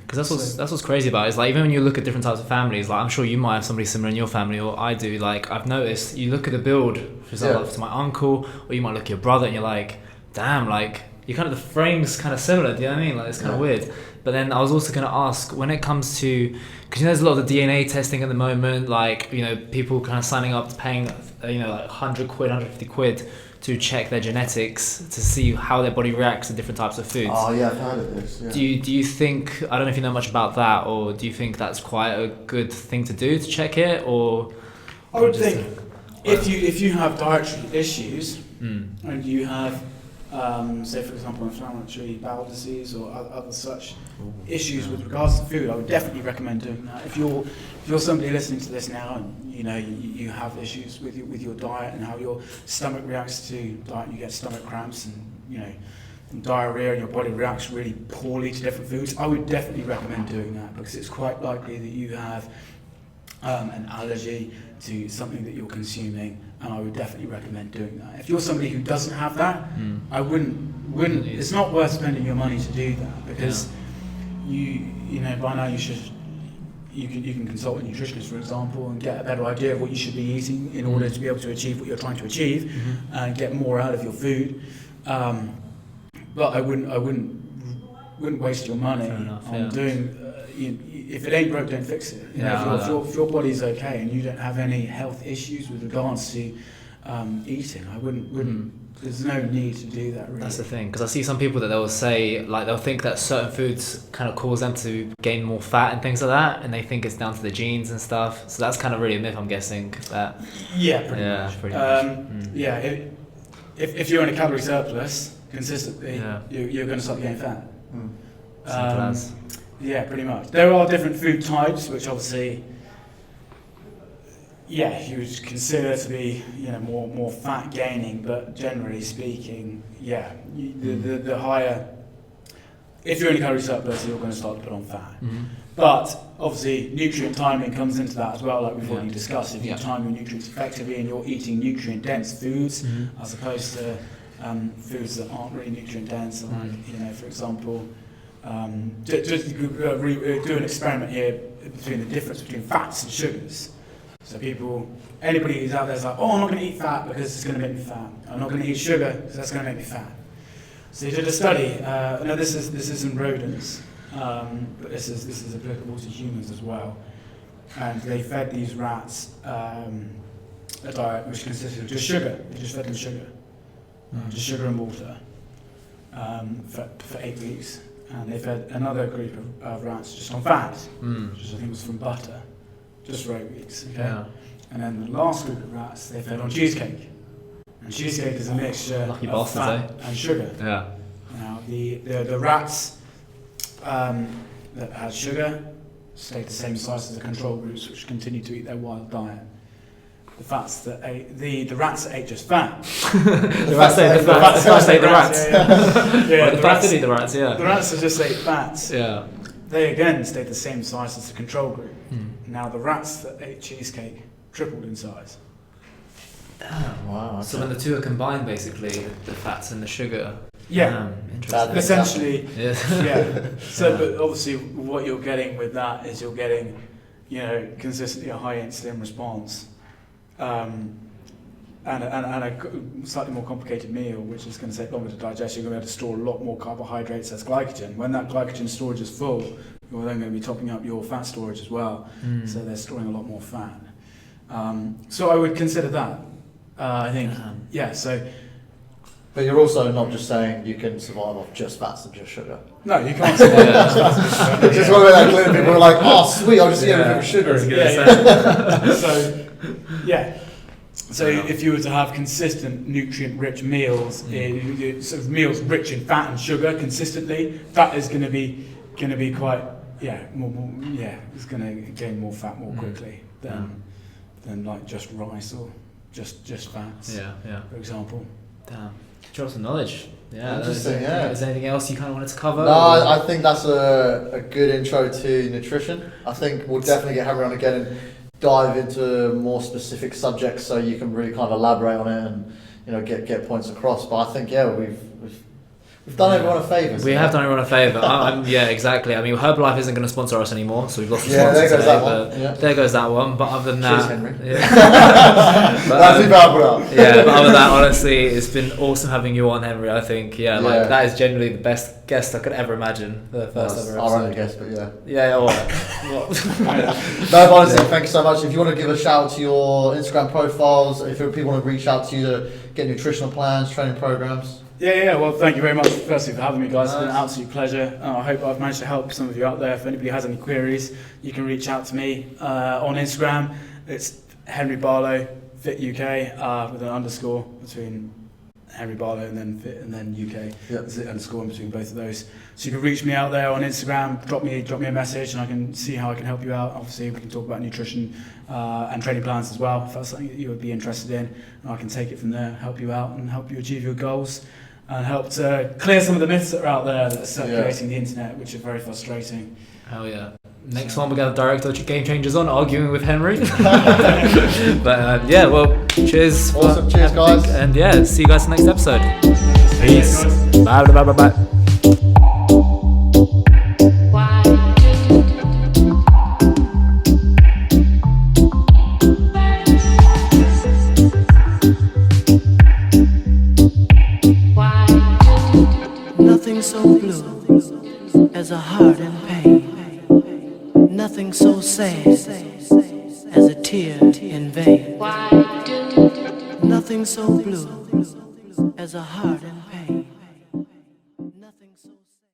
A: because that's what's crazy about it. Is like, even when you look at different types of families, like I'm sure you might have somebody similar in your family, or I do. Like I've noticed, you look at the build, for example, like, to my uncle, or you might look at your brother, and you're like, damn, like you kind of, the frame's kind of similar. Do you know what I mean? Like it's kind of weird. But then I was also going to ask, when it comes to, because there's a lot of the DNA testing at the moment, like people kind of signing up, paying like 100 quid, 150 quid to check their genetics to see how their body reacts to different types of foods.
B: Oh yeah, I've heard of this. Yeah.
A: Do you think, I don't know if you know much about that, or do you think that's quite a good thing to do to check it, or?
C: I would think if you have dietary issues and you have, say for example, inflammatory bowel disease or other such issues with regards to food, I would definitely recommend doing that. If you're somebody listening to this now and you have issues with your diet and how your stomach reacts to diet, you get stomach cramps and diarrhea, and your body reacts really poorly to different foods, I would definitely recommend doing that, because it's quite likely that you have an allergy to something that you're consuming, and I would definitely recommend doing that. If you're somebody who doesn't have that, I wouldn't. It's not worth spending your money to do that, because by now you can consult a nutritionist, for example, and get a better idea of what you should be eating in order to be able to achieve what you're trying to achieve and get more out of your food. But I wouldn't waste your money on doing. If it ain't broke, don't fix it. If your body's okay and you don't have any health issues with regards to eating, I wouldn't. There's no need to do that. Really.
A: That's the thing, because I see some people that they'll say, like, they'll think that certain foods kind of cause them to gain more fat and things like that, and they think it's down to the genes and stuff. So that's kind of really a myth, I'm guessing. That.
C: Yeah, pretty much. Yeah, if you're in a calorie surplus consistently, you're going to start getting fat.
A: Simple as.
C: Yeah, pretty much. There are different food types, which obviously, you would consider to be, more fat gaining, but generally speaking, the higher, if you're in a calorie surplus, you're going to start to put on fat. But obviously, nutrient timing comes into that as well, like we've already discussed. If you time your nutrients effectively and you're eating nutrient-dense foods, as opposed to foods that aren't really nutrient-dense, like, for example, just do an experiment here between the difference between fats and sugars. So anybody who's out there is like, I'm not going to eat fat because it's going to make me fat. I'm not going to eat sugar because that's going to make me fat. So they did a study. No, this is in rodents, but this is applicable to humans as well. And they fed these rats a diet which consisted of just sugar. They just fed them sugar, just sugar and water, for 8 weeks. And they fed another group of rats just on fat, which I think was from butter, just for 8 weeks. Okay? Yeah. And then the last group of rats they fed on cheesecake. And cheesecake is a mixture of fat and sugar. Yeah. Now the rats that had sugar stayed the same size as the control groups, which continued to eat their wild diet. The rats that ate the rats that ate just fat.
A: The rats ate the rats. The rats did eat the rats. Yeah.
C: The rats that just ate fats.
A: Yeah.
C: They again stayed the same size as the control group. Now the rats that ate cheesecake tripled in size.
B: Wow. Okay.
A: So when the two are combined, basically, the fats and the sugar.
C: Yeah.
A: Interesting.
C: Essentially. Yeah. So, but obviously, what you're getting with that is you're getting, consistently a high insulin response. And a slightly more complicated meal, which is going to take longer to digest. You're going to be able to store a lot more carbohydrates as glycogen. When that glycogen storage is full, you're then going to be topping up your fat storage as well. So they're storing a lot more fat. So I would consider that. I think, so...
B: But you're also not just saying you can survive off just fats and just sugar.
C: No, you can't survive off just fats and sugar.
B: Just want to make that clear. People are like, sweet, I'll just eat everything with sugar.
C: So if you were to have consistent nutrient-rich meals, sort of meals rich in fat and sugar consistently, that is going to be quite it's going to gain more fat more quickly than than like just rice or just fats.
A: Yeah.
C: For example.
A: Damn. Drop some knowledge. Yeah.
B: Interesting, yeah.
A: Is there anything else you kind of wanted to cover?
B: No, I think that's a good intro to nutrition. I think we'll definitely get Henry on again and dive into more specific subjects so you can really kind of elaborate on it and, you know, get points across. But I think, yeah, we've done everyone a favour.
A: We have done everyone a favour. Yeah, exactly. I mean, Herbalife isn't going to sponsor us anymore, so we've lost a
B: Yeah,
A: sponsor
B: there goes
A: today.
B: that
A: But
B: one. Yeah.
A: there goes that one. But other than that,
B: Cheers, Henry.
A: Yeah.
B: That's too bad for that.
A: Yeah, but other than that, honestly, it's been awesome having you on, Henry. I think, like that is genuinely the best guest I could ever imagine. The first ever
B: Our own
A: episode.
B: guest, but yeah.
A: Yeah, all right.
B: No, but honestly, thank you so much. If you want to give a shout out to your Instagram profiles, if people want to reach out to you to get nutritional plans, training programs.
C: Yeah. Well, thank you very much, firstly, for having me, guys. It's been an absolute pleasure. I hope I've managed to help some of you out there. If anybody has any queries, you can reach out to me on Instagram. It's Henry Barlow, Fit UK, with an underscore between Henry Barlow and then Fit and then UK.
B: Yep.
C: There's an underscore in between both of those. So you can reach me out there on Instagram. Drop me a message, and I can see how I can help you out. Obviously, we can talk about nutrition and training plans as well. If that's something that you would be interested in, and I can take it from there, help you out, and help you achieve your goals. And help to clear some of the myths that are out there that are circulating the internet, which are very frustrating.
A: Hell yeah. Next one, we're going to direct our Game Changers on, arguing with Henry. But yeah, well, cheers.
B: Awesome, cheers, guys.
A: And yeah, see you guys in the next episode. Peace. Bye.
D: Nothing so blue as a heart in pain. Nothing so sad as a tear in vain. Nothing so blue as a heart in pain. Nothing so sad.